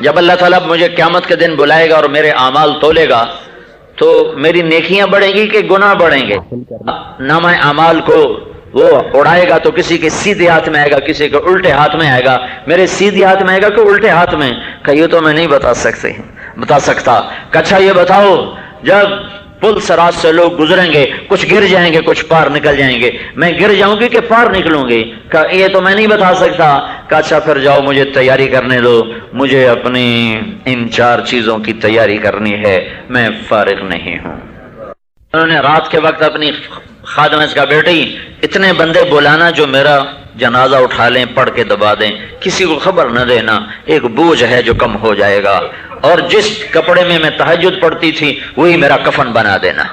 جب اللہ تعالیٰ مجھے قیامت کے دن بلائے گا اور میرے اعمال تولے گا تو میری نیکیاں بڑھیں گی کہ گناہ بڑھیں گے؟ نامہ اعمال کو وہ اڑائے گا تو کسی کے سیدھے ہاتھ میں آئے گا، کسی کے الٹے ہاتھ میں آئے گا۔ میرے سیدھے ہاتھ میں آئے گا کہ الٹے ہاتھ میں؟ کہ یہ تو میں نہیں بتا سکتا۔ اچھا یہ بتاؤ جب پل سرات سے لوگ گزریں گے، کچھ گر جائیں گے کچھ پار نکل جائیں گے، میں گر جاؤں گی کہ پار نکلوں گی؟ کہ یہ تو میں نہیں بتا سکتا۔ کہ اچھا پھر جاؤ مجھے تیاری کرنے دو، مجھے اپنی ان 4 چیزوں کی تیاری کرنی ہے، میں فارغ نہیں ہوں۔ انہوں نے رات کے وقت اپنی خادمہ کا بیٹی اتنے بندے بلانا جو میرا جنازہ اٹھا لیں، پڑھ کے دبا دیں، کسی کو خبر نہ دینا، ایک بوجھ ہے جو کم ہو جائے گا، اور جس کپڑے میں تہجد پڑھتی تھی وہی میرا کفن بنا دینا۔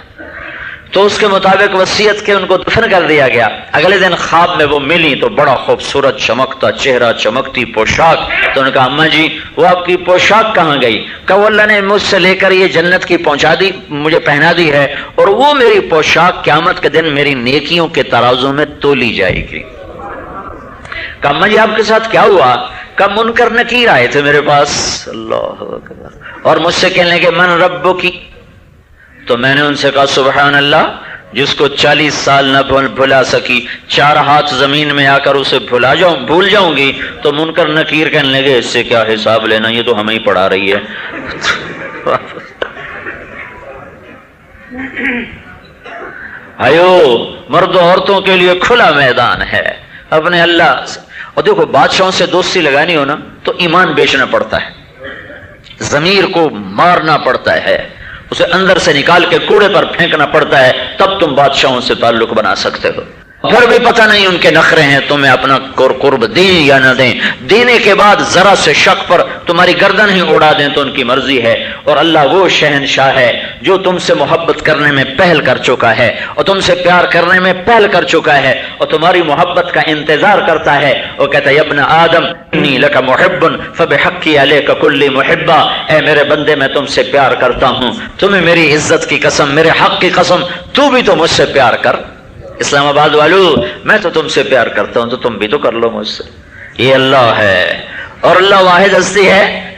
تو اس کے مطابق وصیت کے ان کو دفن کر دیا گیا۔ اگلے دن خواب میں وہ ملی تو بڑا خوبصورت چمکتا چہرہ، چمکتی پوشاک۔ تو انہوں نے کہا اماں جی وہ آپ کی پوشاک کہاں گئی؟ کہ وہ اللہ نے مجھ سے لے کر یہ جنت کی پہنچا دی، مجھے پہنا دی ہے، اور وہ میری پوشاک قیامت کے دن میری نیکیوں کے ترازو میں تولی جائے گی۔ کہ اماں جی آپ کے ساتھ کیا ہوا؟ کہ منکر نکیر آئے تھے میرے پاس، اللہ اکبر، اور مجھ سے کہنے لگے من ربک کی؟ تو میں نے ان سے کہا سبحان اللہ، جس کو 40 سال نہ بھلا سکی 4 ہاتھ زمین میں آ کر اسے بھول جاؤں گی۔ تو منکر نکیر کہنے لگے اس سے کیا حساب لینا، یہ تو ہمیں ہی پڑھا رہی ہے۔ بھائیو مردوں عورتوں کے لیے کھلا میدان ہے اپنے اللہ سے۔ اور دیکھو بادشاہوں سے دوستی لگانی ہو نا تو ایمان بیچنا پڑتا ہے، ضمیر کو مارنا پڑتا ہے، اسے اندر سے نکال کے کوڑے پر پھینکنا پڑتا ہے، تب تم بادشاہوں سے تعلق بنا سکتے ہو۔ پھر بھی پتہ نہیں ان کے نخرے ہیں تمہیں اپنا قرب دیں یا نہ دیں، دینے کے بعد ذرا سے شک پر تمہاری گردن ہی اڑا دیں تو ان کی مرضی ہے۔ اور اللہ وہ شہنشاہ ہے جو تم سے محبت کرنے میں پہل کر چکا ہے اور تم سے پیار کرنے میں پہل کر چکا ہے اور تمہاری محبت کا انتظار کرتا ہے۔ وہ کہتا ہے یا ابن آدم انی لک محب فبحقی علیک کلی محبہ، اے میرے بندے میں تم سے پیار کرتا ہوں، تمہیں میری عزت کی قسم، میرے حق کی قسم، تو بھی تو مجھ سے پیار کر۔ اسلام آباد والو میں تو تم سے پیار کرتا ہوں تو تم بھی تو کر لو مجھ سے۔ یہ اللہ ہے، اور اللہ واحد ہستی ہے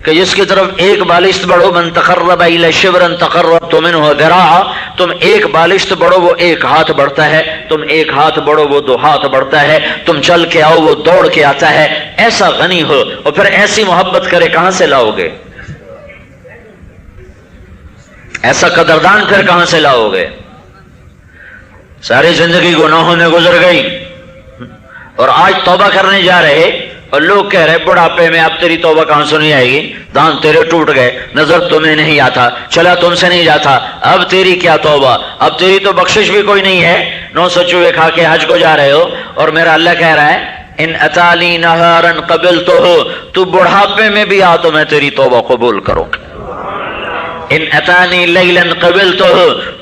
کہ جس کی طرف ایک بالشت بڑھو من تقرب الی شبرا تقربت منہ ذراعا، تم ایک بالشت بڑھو وہ ایک ہاتھ بڑھتا ہے، تم ایک ہاتھ بڑھو وہ 2 ہاتھ بڑھتا ہے، تم چل کے آؤ وہ دوڑ کے آتا ہے۔ ایسا غنی ہو اور پھر ایسی محبت کرے کہاں سے لاؤ گے؟ ایسا قدردان پھر کہاں سے لاؤ گے؟ ساری زندگی گناہوں میں گزر گئی اور آج توبہ کرنے جا رہے اور لوگ کہہ رہے بڑھاپے میں اب تیری توبہ کہاں سنی آئے گی، دانت تیرے ٹوٹ گئے، نظر تمہیں نہیں آتا، چلا تم سے نہیں جاتا، اب تیری کیا توبہ، اب تیری تو بخشش بھی کوئی نہیں ہے، 900 چوہے کھا کے حج کو جا رہے ہو۔ اور میرا اللہ کہہ رہا ہے ان اتالی نہارا قبلتہ، تو بڑھاپے میں بھی آ تو میں تیری توبہ قبول کروں، ان اتانی لیلا قبلتہ،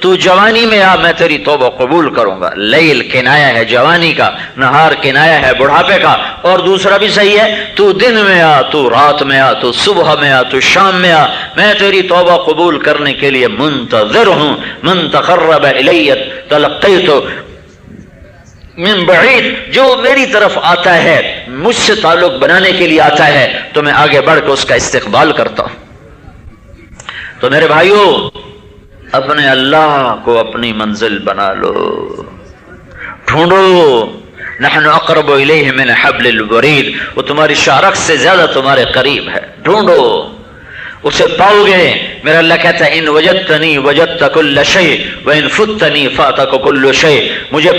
تو جوانی میں آ میں تیری توبہ قبول کروں گا۔ لیل کنایا ہے جوانی کا، نہار کنایا ہے بڑھاپے کا، اور دوسرا بھی صحیح ہے تو دن میں آ، تو رات میں آ، تو صبح میں آ، تو شام میں آ، میں تیری توبہ قبول کرنے کے لیے منتظر ہوں۔ من تقرب الی تلقیت من بعید، جو میری طرف آتا ہے مجھ سے تعلق بنانے کے لیے آتا ہے تو میں آگے بڑھ کے اس کا استقبال کرتا ہوں۔ تو میرے بھائیوں اپنے اللہ کو اپنی منزل بنا لو، ڈھونڈو، نحن اقرب الیہ من حبل الورید، وہ تمہاری شارک سے زیادہ تمہارے قریب ہے، ڈھونڈو اسے پاؤ گے۔ میرا اللہ کہتا ہے ان وجدتنی وجدت کل شیء وان فتنی فاتک کل شیء، مجھے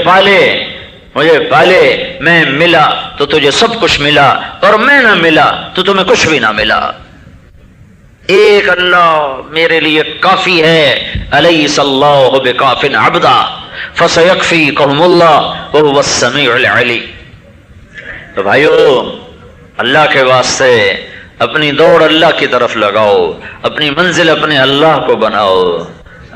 پالے میں ملا تو تجھے سب کچھ ملا، اور میں نہ ملا تو تمہیں کچھ بھی نہ ملا۔ ایک اللہ میرے لیے کافی ہے، الیس اللہ بکاف عبدا فسیکفیکہم اللہ وہو السمیع العلیم۔ تو بھائیو اللہ کے واسطے اپنی دوڑ اللہ کی طرف لگاؤ، اپنی منزل اپنے اللہ کو بناؤ،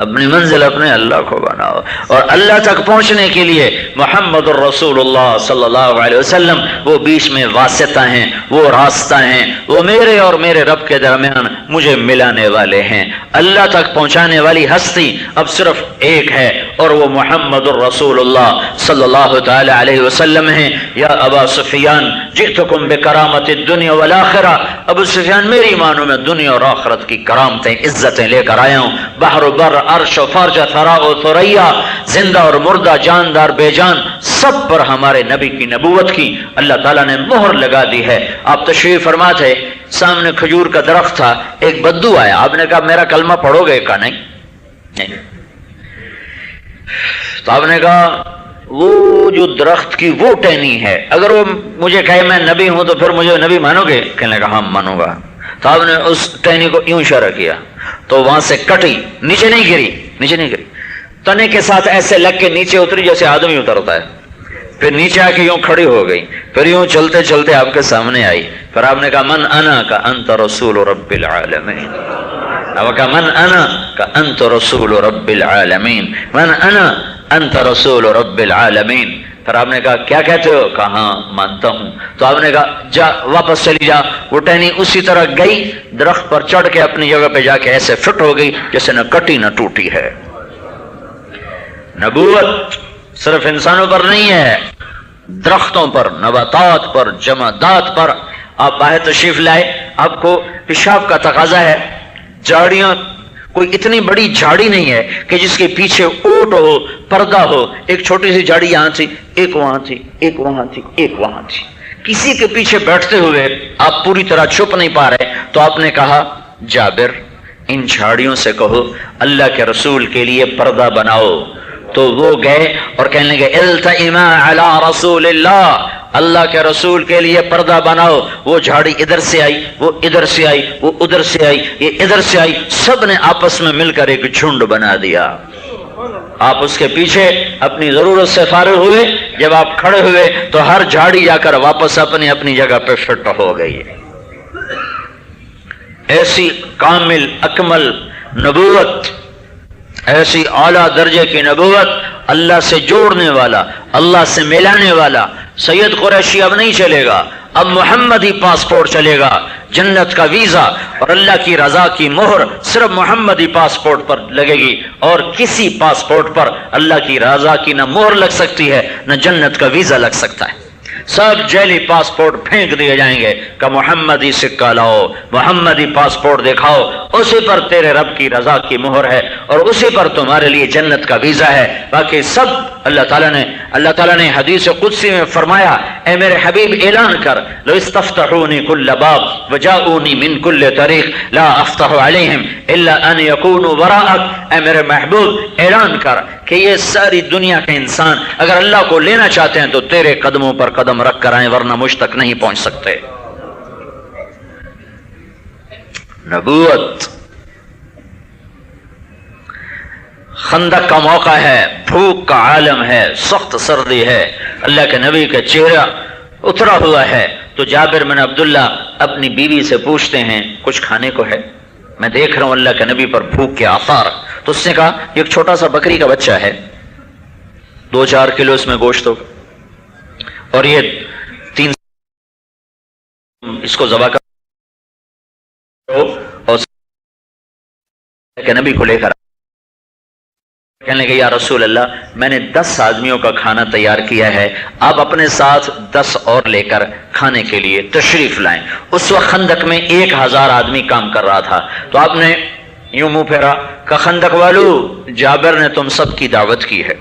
اپنی منزل اپنے اللہ کو بناؤ، اور اللہ تک پہنچنے کے لیے محمد الرسول اللہ صلی اللہ علیہ وسلم وہ بیچ میں واسطہ ہیں، وہ راستہ ہیں، وہ میرے اور میرے رب کے درمیان مجھے ملانے والے ہیں۔ اللہ تک پہنچانے والی ہستی اب صرف ایک ہے اور وہ محمد الرسول اللہ صلی اللہ تعالی علیہ وسلم ہیں۔ یا ابا سفیان جئتکم بکرامت الدنیا والآخرہ، ابو سفیان میری مانو میں دنیا اور آخرت کی کرامتیں عزتیں لے کر آیا ہوں، بحر و بر عرش و فرج ثرا و ثریا، زندہ اور مردہ، جاندار بے جان، سب پر ہمارے نبی کی نبوت کی اللہ تعالیٰ نے مہر لگا دی ہے۔ آپ تشریف فرما تھے، سامنے کھجور کا درخت تھا، ایک بدو آیا، آپ نے کہا میرا کلمہ پڑھو گے؟ کہا نہیں۔ تو آپ نے کہا وہ جو درخت کی وہ ٹہنی ہے، اگر وہ مجھے کہے میں نبی ہوں تو پھر مجھے نبی مانو گے؟ کہنے لگا ہاں مانوں گا۔ تو آپ نے اس ٹہنی کو یوں اشارہ کیا تو وہاں سے کٹی، نیچے نہیں گری، تنے کے ساتھ ایسے لگ کے نیچے اتری جیسے آدمی اترتا ہے، پھر نیچے آ کے یوں کھڑی ہو گئی، پھر یوں چلتے چلتے آپ کے سامنے آئی، پھر آپ نے کہا من انا؟ کا انت رسول رب العالمین۔ اب کہا من انا؟ کا انت رسول رب العالمین، من انا؟ انت رسول رب العالمین۔ پھر آپ نے کہا کیا کہتے ہو؟ کہا ہاں مانتا ہوں۔ تو آپ نے کہا جا واپس چلی جا۔ وہ ٹہنی اسی طرح گئی، درخت پر چڑھ کے اپنی جگہ پہ جا کے ایسے فٹ ہو گئی جیسے نہ کٹی نہ ٹوٹی ہے۔ نبوت صرف انسانوں پر نہیں ہے، درختوں پر، نباتات پر، جمادات پر۔ آپ باہر تشریف لائے، آپ کو پیشاب کا تقاضا ہے، جھاڑیاں کوئی اتنی بڑی جھاڑی نہیں ہے کہ جس کے پیچھے اوٹ ہو، پردہ ہو، ایک چھوٹی سی جھاڑی یہاں تھی، ایک وہاں تھی، ایک وہاں تھی، ایک وہاں تھی، کسی کے پیچھے بیٹھتے ہوئے آپ پوری طرح چھپ نہیں پا رہے۔ تو آپ نے کہا جابر ان جھاڑیوں سے کہو اللہ کے رسول کے لیے پردہ بناؤ، تو وہ گئے اور کہنے لگے التئما علی رسول اللہ، اللہ کے رسول کے لیے پردہ بناؤ. وہ جھاڑی ادھر سے آئی، وہ ادھر سے آئی، وہ ادھر سے آئی، یہ ادھر سے آئی، سب نے آپس میں مل کر ایک جھنڈ بنا دیا. آپ اس کے پیچھے اپنی ضرورت سے فارغ ہوئے. جب آپ کھڑے ہوئے تو ہر جھاڑی جا کر واپس اپنی اپنی جگہ پہ فٹ ہو گئی. ایسی کامل اکمل نبوت، ایسی اعلیٰ درجے کی نبوت، اللہ سے جوڑنے والا، اللہ سے ملانے والا. سید قریشی اب نہیں چلے گا، اب محمدی پاسپورٹ چلے گا. جنت کا ویزا اور اللہ کی رضا کی مہر صرف محمدی پاسپورٹ پر لگے گی، اور کسی پاسپورٹ پر اللہ کی رضا کی نہ مہر لگ سکتی ہے نہ جنت کا ویزا لگ سکتا ہے. سب جعلی پاسپورٹ پھینک دیے جائیں گے کہ محمدی سکہ لاؤ، محمدی پاسپورٹ دکھاؤ، اسی پر تیرے رب کی رضا کی مہر ہے اور اسی پر تمہارے لیے جنت کا ویزا ہے. باقی سب اللہ تعالیٰ نے حدیث قدسی میں فرمایا، اے میرے حبیب اعلان کر، لو استفتحونی کل باب وجاؤنی من کل طریق لا افتح علیہم الا ان یکونوا وراءک. اے میرے محبوب اعلان کر کہ یہ ساری دنیا کے انسان اگر اللہ کو لینا چاہتے ہیں تو تیرے قدموں پر قدم رکھ کر آئیں، ورنہ مجھ تک نہیں پہنچ سکتے. نبوت. خندق کا موقع ہے، بھوک کا عالم ہے، سخت سردی ہے، اللہ کے نبی کا چہرہ اترا ہوا ہے. تو جابر بن عبداللہ اپنی بیوی سے پوچھتے ہیں کچھ کھانے کو ہے؟ میں دیکھ رہا ہوں اللہ کے نبی پر بھوک کے آثار. تو اس نے کہا ایک چھوٹا سا بکری کا بچہ ہے، 2-4 کلو اس میں گوشت ہو، اور یہ 3 اس کو ذبح کرو اور کہ نبی کو لے کر. کہنے لگے یا رسول اللہ میں نے 10 آدمیوں کا کھانا تیار کیا ہے، آپ اپنے ساتھ 10 اور لے کر کھانے کے لیے تشریف لائیں. اس وقت خندق میں 1000 آدمی کام کر رہا تھا. تو آپ نے یوں منہ پھیرا کہ خندق والو، جابر نے تم سب کی دعوت کی ہے،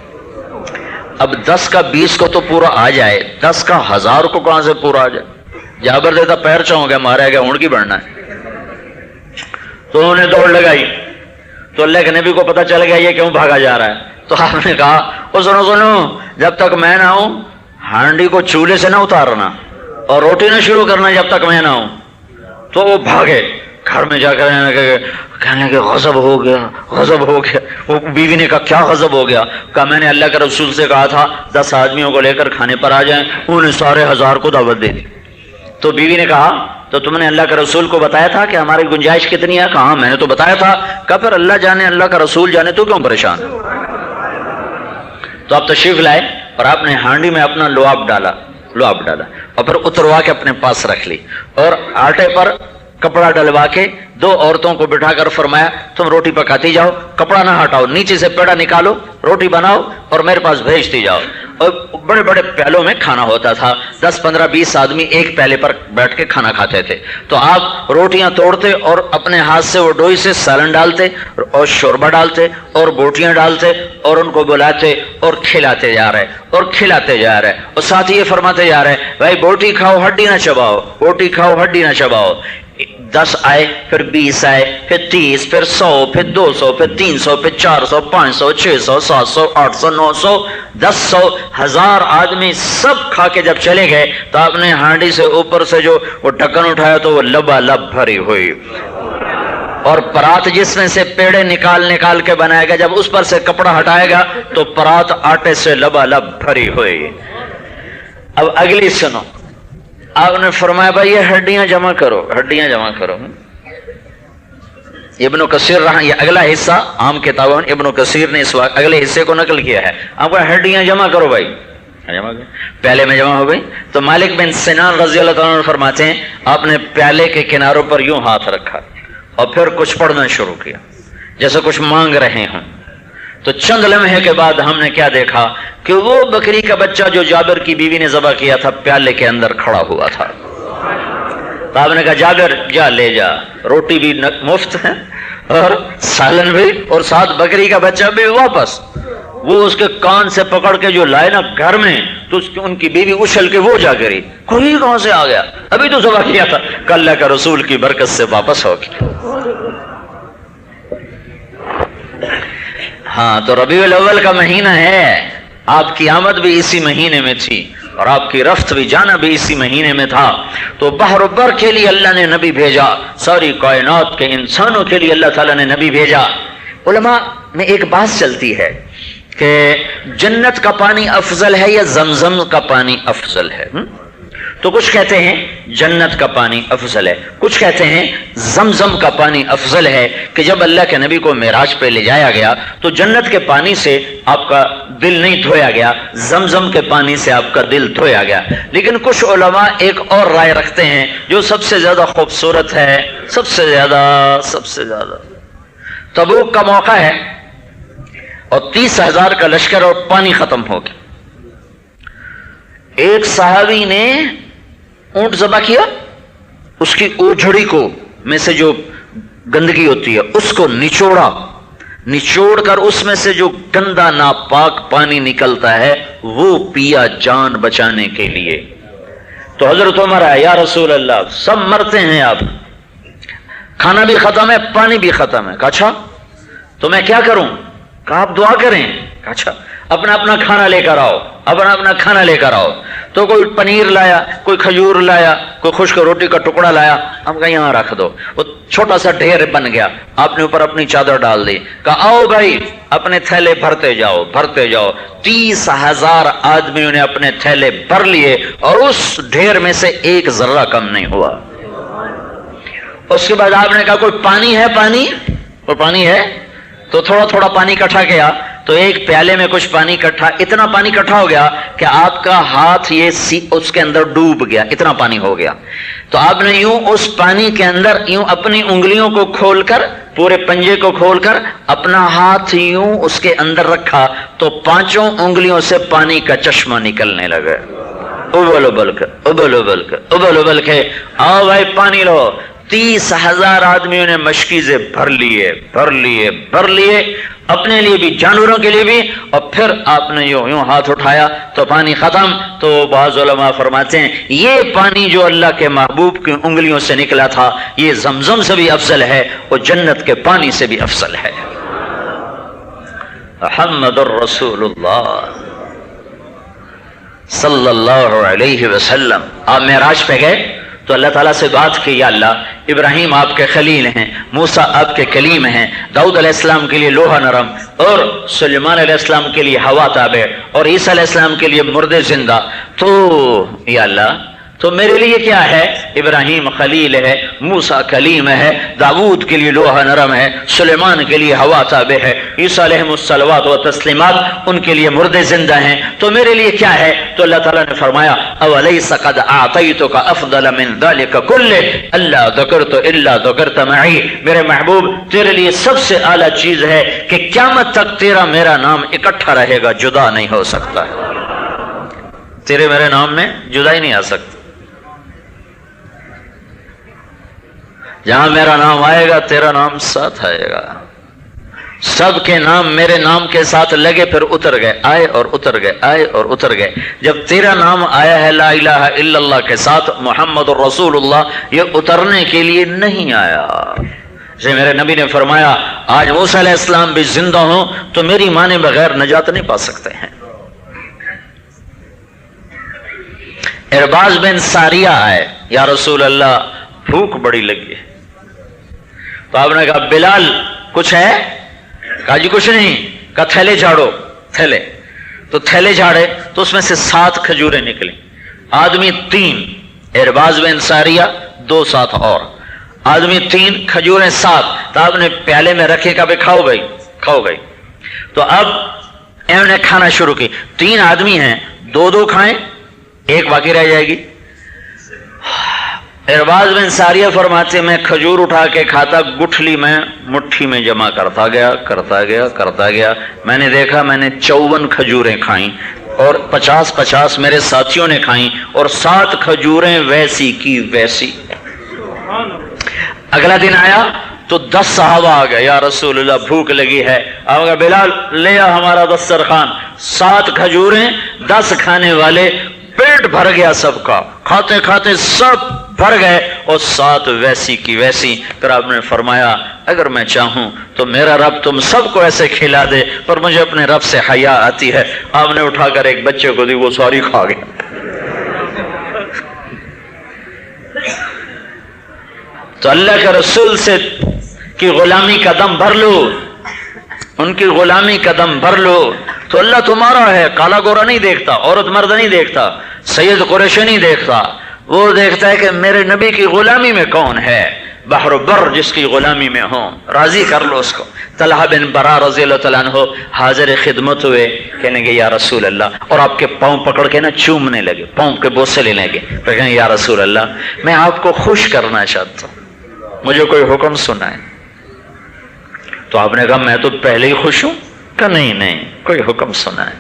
اب 10 کا 20 کو تو پورا آ جائے، 10 کا 1000 کو کہاں سے پورا آ جائے؟ جابر دیتا پیر چاہوں گیا، مارا گیا، اونٹ کی بڑھنا ہے. تو انہوں نے دوڑ لگائی. تو اللہ کے نبی کو پتا چل گیا یہ کیوں بھاگا جا رہا ہے. تو آپ نے کہا او سنو جب تک میں نہ ہوں ہانڈی کو چولہے سے نہ اتارنا اور روٹی نہ شروع کرنا جب تک میں نہ ہوں. تو وہ بھاگے گھر میں جا کر کہنے کہ غضب ہو گیا، غضب ہو گیا. وہ بیوی نے کہا کیا غضب ہو گیا؟ کہا میں نے اللہ کے رسول سے کہا تھا 10 آدمیوں کو لے کر کھانے پر آ جائیں، انہوں نے سارے 1000 کو دعوت دے دی. تو بیوی نے کہا تو تم نے اللہ کے رسول کو بتایا تھا کہ ہماری گنجائش کتنی ہے؟ کہا میں نے تو بتایا تھا. کہا پھر اللہ جانے اللہ کا رسول جانے تو کیوں پریشان؟ تو آپ تشریف لائے اور آپ نے ہانڈی میں اپنا لعاب ڈالا اور پھر اتروا کے اپنے پاس رکھ لی اور آٹے پر کپڑا ڈلوا کے 2 عورتوں کو بٹھا کر فرمایا تم روٹی پکاتی جاؤ، کپڑا نہ ہٹاؤ، نیچے سے پیڑا نکالو، روٹی بناؤ اور میرے پاس بھیجتی جاؤ. اور بڑے بڑے پیالوں میں کھانا ہوتا تھا، 10 15 20 آدمی ایک پیالے پر بیٹھ کے کھانا کھاتے تھے. تو آپ روٹیاں توڑتے اور اپنے ہاتھ سے وہ ڈوئی سے سالن ڈالتے اور شوربہ ڈالتے اور بوٹیاں ڈالتے اور ان کو بلاتے اور کھلاتے جا رہے اور ساتھ ہی یہ فرماتے جا رہے بھائی بوٹی کھاؤ ہڈی نہ چباؤ، بوٹی کھاؤ ہڈی نہ چباؤ. 10 آئے، پھر 20 آئے، پھر 30، پھر 100، پھر 200، پھر 300، پھر 400، 500، 600، 700، 800، 900، 1100، 1000 آدمی سب کھا کے جب چلے گئے تو آپ نے ہانڈی سے اوپر سے جو وہ ڈھکن اٹھایا تو وہ لبالب بھری ہوئی. اور پرات جس میں سے پیڑے نکال کے بنائے گا، جب اس پر سے کپڑا ہٹائے گا تو پرات آٹے سے لبالب بھری ہوئی. اب اگلی سنو. آپ نے فرمایا بھائی یہ ہڈیاں جمع کرو. ابن کثیر رہا یہ اگلا حصہ عام کتابوں ابن کثیر نے اس وقت اگلے حصے کو نقل کیا ہے. آپ کو ہڈیاں جمع کرو بھائی، پیالے میں جمع ہو گئی. تو مالک بن سنان رضی اللہ تعالیٰ عنہ فرماتے ہیں آپ نے پیالے کے کناروں پر یوں ہاتھ رکھا اور پھر کچھ پڑھنا شروع کیا جیسے کچھ مانگ رہے ہوں. تو چند لمحے کے بعد ہم نے کیا دیکھا کہ وہ بکری کا بچہ جو جابر کی بیوی نے ذبح کیا تھا پیالے کے اندر کھڑا ہوا تھا. تو آپ نے کہا جابر جا لے جا، روٹی بھی مفت ہے اور سالن بھی اور ساتھ بکری کا بچہ بھی واپس. وہ اس کے کان سے پکڑ کے جو لائے نا گھر میں تو ان کی بیوی اچھل کے وہ جا گری، کوئی کہاں سے آ گیا، ابھی تو ذبح کیا تھا. کہ اللہ کا رسول کی برکت سے واپس ہو گیا. ہاں تو ربیع الاول کا مہینہ ہے، آپ کی آمد بھی اسی مہینے میں تھی اور آپ کی رفت بھی جانا بھی اسی مہینے میں تھا، تو بحر و بر کے لیے اللہ نے نبی بھیجا، ساری کائنات کے انسانوں کے لیے اللہ تعالیٰ نے نبی بھیجا۔ علماء میں ایک بات چلتی ہے کہ جنت کا پانی افضل ہے یا زمزم کا پانی افضل ہے؟ تو کچھ کہتے ہیں جنت کا پانی افضل ہے، کچھ کہتے ہیں زمزم کا پانی افضل ہے، کہ جب اللہ کے نبی کو معراج پہ لے جایا گیا تو جنت کے پانی سے آپ کا دل نہیں دھویا گیا، زمزم کے پانی سے آپ کا دل دھویا گیا۔ لیکن کچھ علماء ایک اور رائے رکھتے ہیں جو سب سے زیادہ خوبصورت ہے، سب سے زیادہ تبوک کا موقع ہے اور 30,000 کا لشکر اور پانی ختم ہو گیا، ایک صحابی نے اونٹ ذبح کیا، اس کی اوجھڑی کو میں سے جو گندگی ہوتی ہے اس کو نچوڑ کر اس میں سے جو گندا ناپاک پانی نکلتا ہے وہ پیا جان بچانے کے لیے۔ تو حضرت عمر ہے، یا رسول اللہ سب مرتے ہیں، آپ کھانا بھی ختم ہے پانی بھی ختم ہے۔ کہا اچھا تو میں کیا کروں؟ کہا آپ دعا کریں۔ کہا اچھا اپنا کھانا لے کر آؤ، اپنا کھانا لے کر آؤ۔ تو کوئی پنیر لایا، کوئی کھجور لایا، کوئی خشک روٹی کا ٹکڑا لایا، ہم کہا یہاں رکھ دو۔ وہ چھوٹا سا ڈھیر بن گیا، آپ نے اوپر اپنی چادر ڈال دی، کہا آؤ بھائی اپنے تھیلے بھرتے جاؤ۔ 30,000 آدمیوں نے اپنے تھیلے بھر لیے اور اس ڈھیر میں سے ایک ذرہ کم نہیں ہوا۔ اس کے بعد آپ نے کہا کوئی پانی ہے تو تھوڑا پانی اکٹھا کیا، تو ایک پیالے میں کچھ پانی اکٹھا، اتنا پانی اکٹھا ہو گیا کہ آپ کا ہاتھ یہ اس کے اندر ڈوب گیا، اتنا پانی ہو گیا۔ تو آپ نے یوں اس پانی کے اندر یوں اپنی انگلیوں کو کھول کر، پورے پنجے کو کھول کر اپنا ہاتھ یوں اس کے اندر رکھا تو 5 انگلیوں سے پانی کا چشمہ نکلنے لگا۔ ابل کے آؤ بھائی پانی لو۔ 30,000 آدمیوں نے مشکیزیں بھر لیے اپنے لیے بھی جانوروں کے لیے بھی، اور پھر آپ نے یوں ہاتھ اٹھایا تو پانی ختم۔ تو بعض علماء فرماتے ہیں یہ پانی جو اللہ کے محبوب کی انگلیوں سے نکلا تھا یہ زمزم سے بھی افضل ہے اور جنت کے پانی سے بھی افضل ہے۔ محمد الرسول اللہ صلی اللہ علیہ وسلم، آپ معراج پہ گئے تو اللہ تعالیٰ سے بات کی، یا اللہ ابراہیم آپ کے خلیل ہیں، موسیٰ آپ کے کلیم ہیں، داؤد علیہ السلام کے لیے لوہا نرم اور سلیمان علیہ السلام کے لیے ہوا تابع اور عیسیٰ علیہ السلام کے لیے مردے زندہ، تو یا اللہ تو میرے لیے کیا ہے؟ ابراہیم خلیل ہے، موسیٰ کلیم ہے، داؤد کے لیے لوہا نرم ہے، سلیمان کے لیے ہوا تابع ہے، عیسیٰ علیہ الصلوات و تسلیمات ان کے لیے مردے زندہ ہیں، تو میرے لیے کیا ہے؟ تو اللہ تعالیٰ نے فرمایا اولیس قد اعطیتک افضل من ذلک کلہ الا ذکرت الا ذکرت معی، میرے محبوب تیرے لیے سب سے اعلیٰ چیز ہے کہ قیامت تک تیرا میرا نام اکٹھا رہے گا، جدا نہیں ہو سکتا ہے، تیرے میرے نام میں جدا ہی نہیں آ سکتا۔ جہاں میرا نام آئے گا تیرا نام ساتھ آئے گا، سب کے نام میرے نام کے ساتھ لگے پھر اتر گئے، آئے اور اتر گئے، آئے اور اتر گئے۔ جب تیرا نام آیا ہے لا الہ الا اللہ کے ساتھ محمد الرسول اللہ، یہ اترنے کے لیے نہیں آیا۔ جیسے میرے نبی نے فرمایا آج موسیٰ علیہ السلام بھی زندہ ہوں تو میری مانے بغیر نجات نہیں پا سکتے ہیں۔ ارباز بن ساریہ آئے، یا رسول اللہ بھوک بڑی لگی ہے۔ تو آپ نے کہا بلال کچھ ہے؟ کہا جی کچھ نہیں۔ کہا تھیلے جھاڑو، تھیلے، تو تھیلے جھاڑے تو اس میں سے 7 کھجوریں نکلی، آدمی 3، ارباز بن ساریہ 2 ساتھ اور آدمی 3، کھجوریں 7۔ تو آپ نے پیالے میں رکھے، کہا بھائی کھاؤ گئی۔ تو اب انہوں نے کھانا شروع کی، 3 آدمی ہیں، 2 کھائیں، 1 باقی رہ جائے گی۔ ارباز بن ساریہ فرماتے میں کھجور اٹھا کے کھاتا، گٹھلی میں مٹھی میں جمع کرتا گیا، میں نے دیکھا میں نے 54 کھجوریں کھائیں اور 50 میرے ساتھیوں نے کھائیں اور 7 کھجوریں ویسی کی ویسی۔ اگلا دن آیا تو 10 صحابہ آ گئے، یا رسول اللہ بھوک لگی ہے۔ آپ کہا بلال لے آ ہمارا دسترخوان، 7 کھجوریں 10 کھانے والے، پیٹ بھر گیا سب کا، کھاتے کھاتے سب بھر گئے اور ساتھ ویسی کی ویسی. پھر آپ نے فرمایا اگر میں چاہوں تو میرا رب تم سب کو ایسے کھلا دے، پر مجھے اپنے رب سے حیا آتی ہے. آپ نے اٹھا کر ایک بچے کو دی، وہ ساری کھا گیا. تو اللہ کے رسول سے کی غلامی کا دم بھر لو، ان کی غلامی کا دم بھر لو تو اللہ تمہارا ہے. کالا گورا نہیں دیکھتا، عورت مرد نہیں دیکھتا، سید قریشی نہیں دیکھتا، وہ دیکھتا ہے کہ میرے نبی کی غلامی میں کون ہے. بحر و بر جس کی غلامی میں ہوں راضی کر لو اس کو. طلحہ بن برا رضی اللہ تعالیٰ عنہ حاضر خدمت ہوئے، کہنے گے یا رسول اللہ، اور آپ کے پاؤں پکڑ کے نا چومنے لگے، پاؤں کے بوسے لینے لگے. پھر کہیں یا رسول اللہ میں آپ کو خوش کرنا چاہتا ہوں، مجھے کوئی حکم سنائے. تو آپ نے کہا میں تو پہلے ہی خوش ہوں. کہ نہیں کوئی حکم سنائے.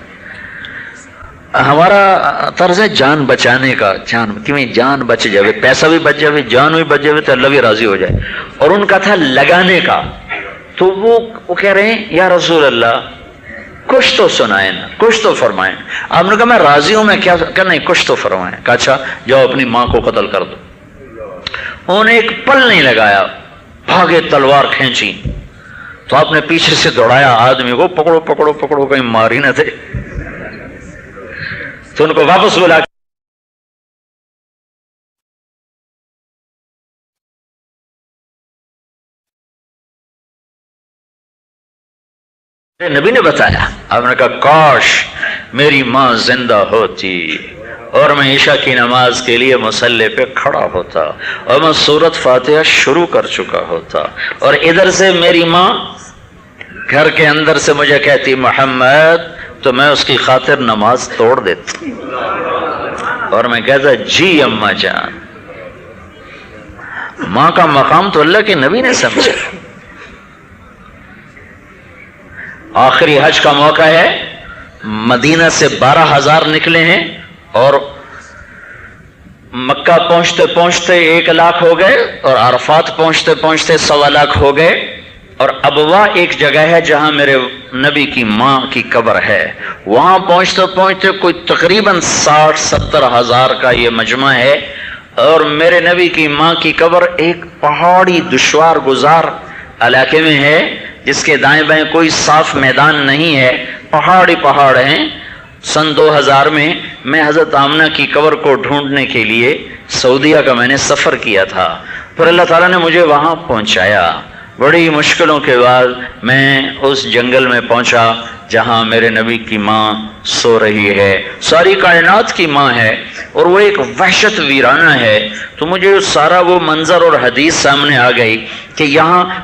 ہمارا طرز ہے جان بچانے کا، جان بچ جائے، پیسہ بھی بچ جائے، جان بھی بچ جائے تو اللہ بھی راضی ہو جائے. اور ان کا تھا لگانے کا. تو وہ کہہ رہے ہیں یا رسول اللہ کچھ تو سنائیں نا، کچھ تو فرمائیں. آپ نے کہا میں راضی ہوں، میں کیا کہ نہیں کچھ تو فرمائیں. کہا اچھا جاؤ اپنی ماں کو قتل کر دو. انہوں نے ایک پل نہیں لگایا، بھاگے تلوار کھینچی. تو آپ نے پیچھے سے دوڑایا آدمی کو، پکڑو پکڑو پکڑو، کہیں مار ہی نہ دے. تو ان کو واپس بلا نبی نے بتایا. آپ نے کہا کاش میری ماں زندہ ہوتی اور میں عشاء کی نماز کے لیے مصلی پہ کھڑا ہوتا اور میں سورۃ فاتحہ شروع کر چکا ہوتا، اور ادھر سے میری ماں گھر کے اندر سے مجھے کہتی محمد، تو میں اس کی خاطر نماز توڑ دیتا اور میں کہتا جی اماں جان. ماں کا مقام تو اللہ کے نبی نے سمجھا. آخری حج کا موقع ہے، مدینہ سے 12,000 نکلے ہیں اور مکہ پہنچتے پہنچتے 1 لاکھ ہو گئے، اور عرفات پہنچتے پہنچتے 1.25 لاکھ ہو گئے. اور ابوا ایک جگہ ہے جہاں میرے نبی کی ماں کی قبر ہے، وہاں پہنچتے پہنچتے کوئی تقریباً 60-70 ہزار کا یہ مجمع ہے. اور میرے نبی کی ماں کی قبر ایک پہاڑی دشوار گزار علاقے میں ہے، جس کے دائیں بائیں کوئی صاف میدان نہیں ہے، پہاڑی پہاڑ ہیں. سن 2000 میں حضرت آمنہ کی قبر کو ڈھونڈنے کے لیے سعودیہ کا میں نے سفر کیا تھا. پھر اللہ تعالیٰ نے مجھے وہاں پہنچایا. بڑی مشکلوں کے بعد میں اس جنگل میں پہنچا جہاں میرے نبی کی ماں سو رہی ہے. ساری کائنات کی ماں ہے اور وہ ایک وحشت ویرانہ ہے. تو مجھے سارا وہ منظر اور حدیث سامنے آ گئی کہ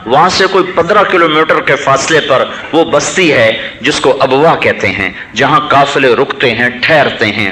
وہاں سے کوئی 15 کلومیٹر کے فاصلے پر وہ بستی ہے جس کو ابوا کہتے ہیں، جہاں قافلے رکتے ہیں، ٹھہرتے ہیں.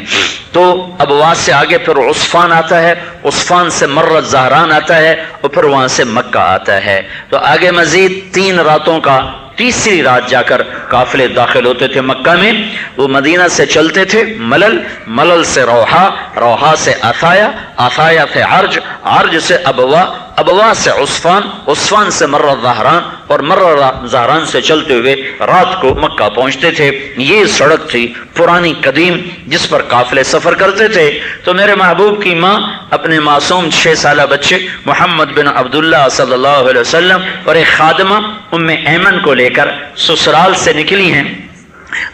تو ابوا سے آگے پھر عصفان آتا ہے، عصفان سے مرت زہران آتا ہے، اور پھر وہاں سے مکہ آتا ہے. تو آگے مزید 3 راتوں کا، تیسری رات جا کر قافلے داخل ہوتے تھے مکہ میں. وہ مدینہ سے چلتے تھے ملل، ملل سے روحا، روحا سے عطایا، عطایا سے عرج، عرج سے ابوا، ابوا سے عصفان، عصفان سے مرہ زہران، اور مرہ زہران سے چلتے ہوئے رات کو مکہ پہنچتے تھے. یہ سڑک تھی پرانی قدیم جس پر قافلے سفر کرتے تھے. تو میرے محبوب کی ماں اپنے معصوم 6 سالہ بچے محمد بن عبداللہ صلی اللہ علیہ وسلم اور ایک خادمہ ام ایمن کو لے کر سسرال سے نکلی ہیں،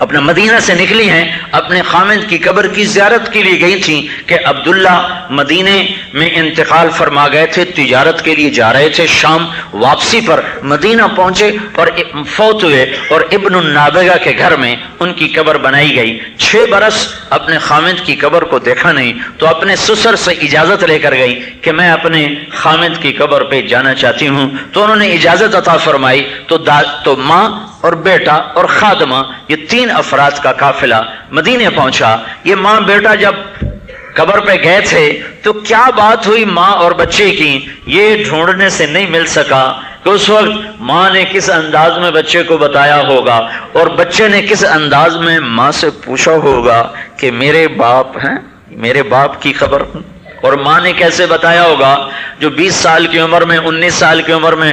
اپنا مدینہ سے نکلی ہیں، اپنے خامد کی قبر کی زیارت کے لیے گئی تھیں کہ عبداللہ مدینے میں انتقال فرما گئے تھے، تجارت کے لیے جا رہے تھے شام. واپسی پر مدینہ پہنچے اور فوت ہوئے، اور ابن النابغہ کے گھر میں ان کی قبر بنائی گئی. 6 برس اپنے خامد کی قبر کو دیکھا نہیں، تو اپنے سسر سے اجازت لے کر گئی کہ میں اپنے خامد کی قبر پہ جانا چاہتی ہوں. تو انہوں نے اجازت عطا فرمائی. تو ماں اور بیٹا اور خادمہ، یہ 3 افراد کا قافلہ مدینے پہنچا. یہ ماں بیٹا جب قبر پہ گئے تھے تو کیا بات ہوئی ماں اور بچے کی، یہ ڈھونڈنے سے نہیں مل سکا کہ اس وقت ماں نے کس انداز میں بچے کو بتایا ہوگا اور بچے نے کس انداز میں ماں سے پوچھا ہوگا کہ میرے باپ ہیں، میرے باپ کی خبر. اور ماں نے کیسے بتایا ہوگا جو 20 سال کی عمر میں، 19 سال کی عمر میں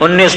19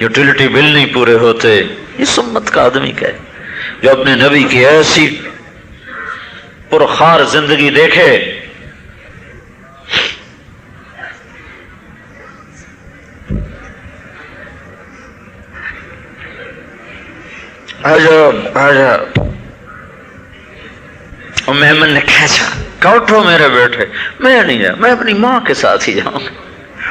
یوٹیلیٹی بل نہیں پورے ہوتے. اس امت کا آدمی کا ہے جو اپنے نبی کی ایسی پرخار زندگی دیکھے. عجب. اور محمد نے کھینچا کہ اٹھو میرے بیٹے. میں نہیں جاؤں, میں اپنی ماں کے ساتھ ہی جاؤں.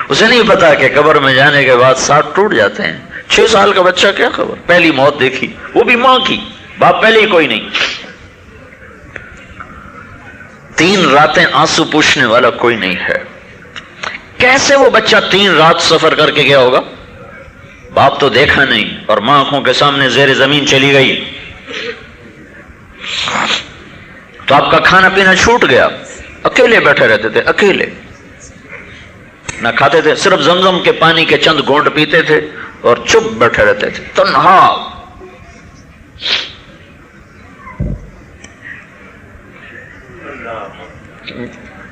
اسے نہیں پتا کہ قبر میں جانے کے بعد ساتھ ٹوٹ جاتے ہیں. 6 سال کا بچہ کیا خبر, پہلی موت دیکھی, وہ بھی ماں کی, باپ پہلے ہی کوئی نہیں. 3 راتیں آنسو پوچھنے والا کوئی نہیں ہے. کیسے وہ بچہ 3 رات سفر کر کے گیا ہوگا؟ باپ تو دیکھا نہیں اور ماں آنکھوں کے سامنے زیر زمین چلی گئی. تو آپ کا کھانا پینا چھوٹ گیا. اکیلے بیٹھے رہتے تھے, اکیلے نہ کھاتے تھے, صرف زمزم کے پانی کے چند گھونٹ پیتے تھے اور چپ بیٹھے رہتے تھے, تنہا.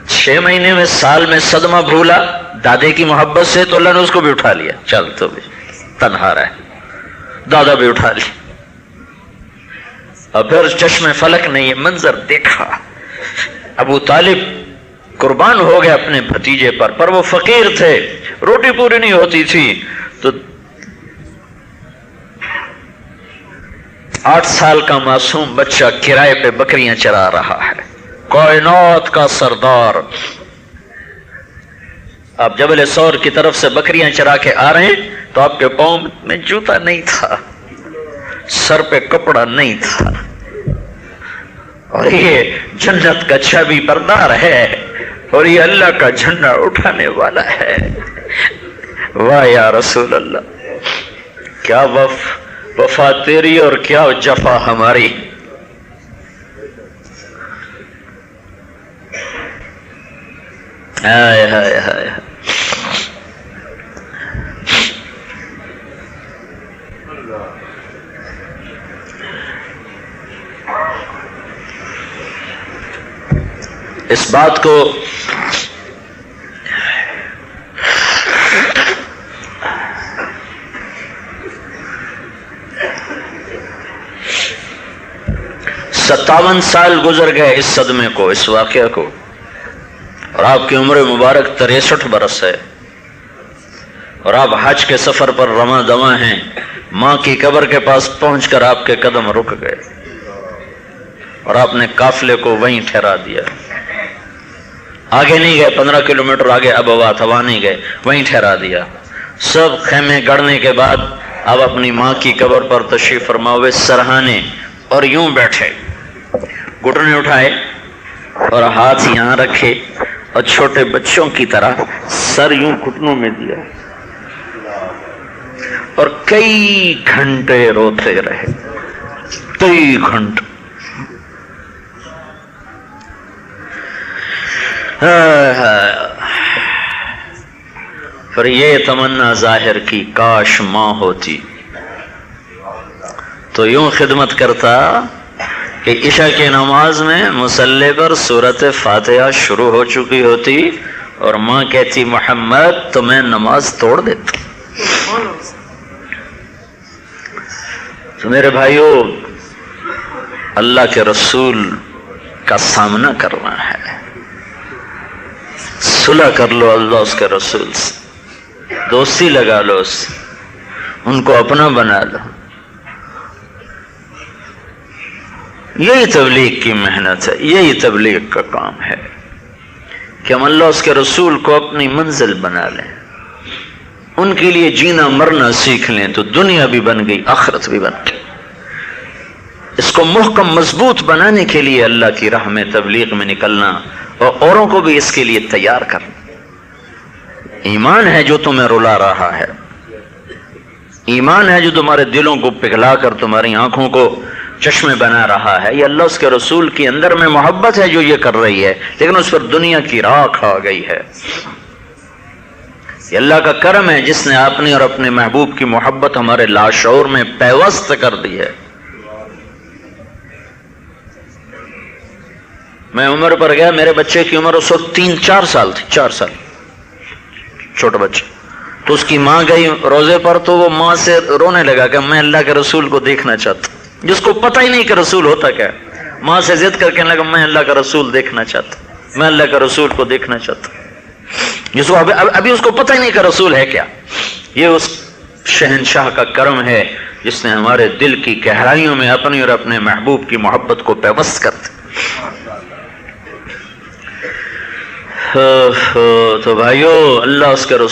چھ مہینے میں, سال میں صدمہ بھولا دادے کی محبت سے, تو اللہ نے اس کو بھی اٹھا لیا. چل تو بھی تنہا رہے, دادا بھی اٹھا لیا. اور پھر چشم فلک نے یہ منظر دیکھا. ابو طالب قربان ہو گئے اپنے بھتیجے پر وہ فقیر تھے, روٹی پوری نہیں ہوتی تھی. تو 8 سال کا معصوم بچہ کرائے پہ بکریاں چرا رہا ہے. کائنات کا سردار آپ جبل سور کی طرف سے بکریاں چرا کے آ رہے ہیں تو آپ کے پاؤں میں جوتا نہیں تھا, سر پہ کپڑا نہیں تھا, اور یہ جنت کا چھبی بردار ہے اور یہ اللہ کا جھنڈا اٹھانے والا ہے. واہ یا رسول اللہ, کیا وفا تیری اور کیا جفا ہماری. ہائے ہائے ہائے. اس بات کو ستاون سال گزر گئے اس صدمے کو, اس واقعہ کو, اور آپ کی عمر مبارک 63 برس ہے, اور آپ حج کے سفر پر رواں دواں ہیں. ماں کی قبر کے پاس پہنچ کر آپ کے قدم رک گئے اور آپ نے قافلے کو وہیں ٹھہرا دیا. آگے نہیں گئے, 15 کلومیٹر آگے ابوات ہوا نہیں گئے, وہیں ٹھہرا دیا. سب خیمے گڑنے کے بعد آپ اپنی ماں کی قبر پر تشریف فرما ہوئے سرہانے, اور یوں بیٹھے, گھٹنے اٹھائے اور ہاتھ یہاں رکھے اور چھوٹے بچوں کی طرح سر یوں گھٹنوں میں دیا, اور کئی گھنٹے روتے رہے, کئی گھنٹے. پھر یہ تمنا ظاہر کی, کاش ماں ہوتی تو یوں خدمت کرتا کہ عشاء کی نماز میں مصلی پر سورۃ فاتحہ شروع ہو چکی ہوتی اور ماں کہتی محمد تو میں نماز توڑ دیتا. تو میرے بھائیو, اللہ کے رسول کا سامنا کرنا ہے, صلح کر لو اللہ اس کے رسول سے, دوستی لگا لو اس سے, ان کو اپنا بنا لو. یہی تبلیغ کی محنت ہے, یہی تبلیغ کا کام ہے کہ ہم اللہ اس کے رسول کو اپنی منزل بنا لیں, ان کے لیے جینا مرنا سیکھ لیں تو دنیا بھی بن گئی, آخرت بھی بن گئی. اس کو محکم مضبوط بنانے کے لیے اللہ کی راہ میں تبلیغ میں نکلنا اور اوروں کو بھی اس کے لیے تیار کرنا. ایمان ہے جو تمہیں رلا رہا ہے, ایمان ہے جو تمہارے دلوں کو پگھلا کر تمہاری آنکھوں کو چشمے بنا رہا ہے. یہ اللہ اس کے رسول کی اندر میں محبت ہے جو یہ کر رہی ہے, لیکن اس پر دنیا کی راکھ آ گئی ہے. یہ اللہ کا کرم ہے جس نے اپنی اور اپنے محبوب کی محبت ہمارے لاشعور میں پیوست کر دی ہے. میں عمر پر گیا, میرے بچے کی عمر اس وقت 3-4 سال تھی, 4 سال, چھوٹا بچہ. تو تو اس کی ماں گئی روزے پر تو وہ ماں سے رونے لگا کہ میں اللہ کے رسول کو دیکھنا چاہتا ہوں، جس کو پتہ ہی نہیں کہ رسول ہوتا کیا. ماں سے ضد کر کے لگا میں اللہ کا رسول دیکھنا چاہتا ہوں، میں اللہ کا رسول کو دیکھنا چاہتا ہوں، جس کو ابھی اس کو پتہ ہی نہیں کہ رسول ہے کیا. یہ اس شہنشاہ کا کرم ہے جس نے ہمارے دل کی گہرائیوں میں اپنی اور اپنے محبوب کی محبت کو پیوست کر دی. تو بھائیو، اللہ اس کے رسول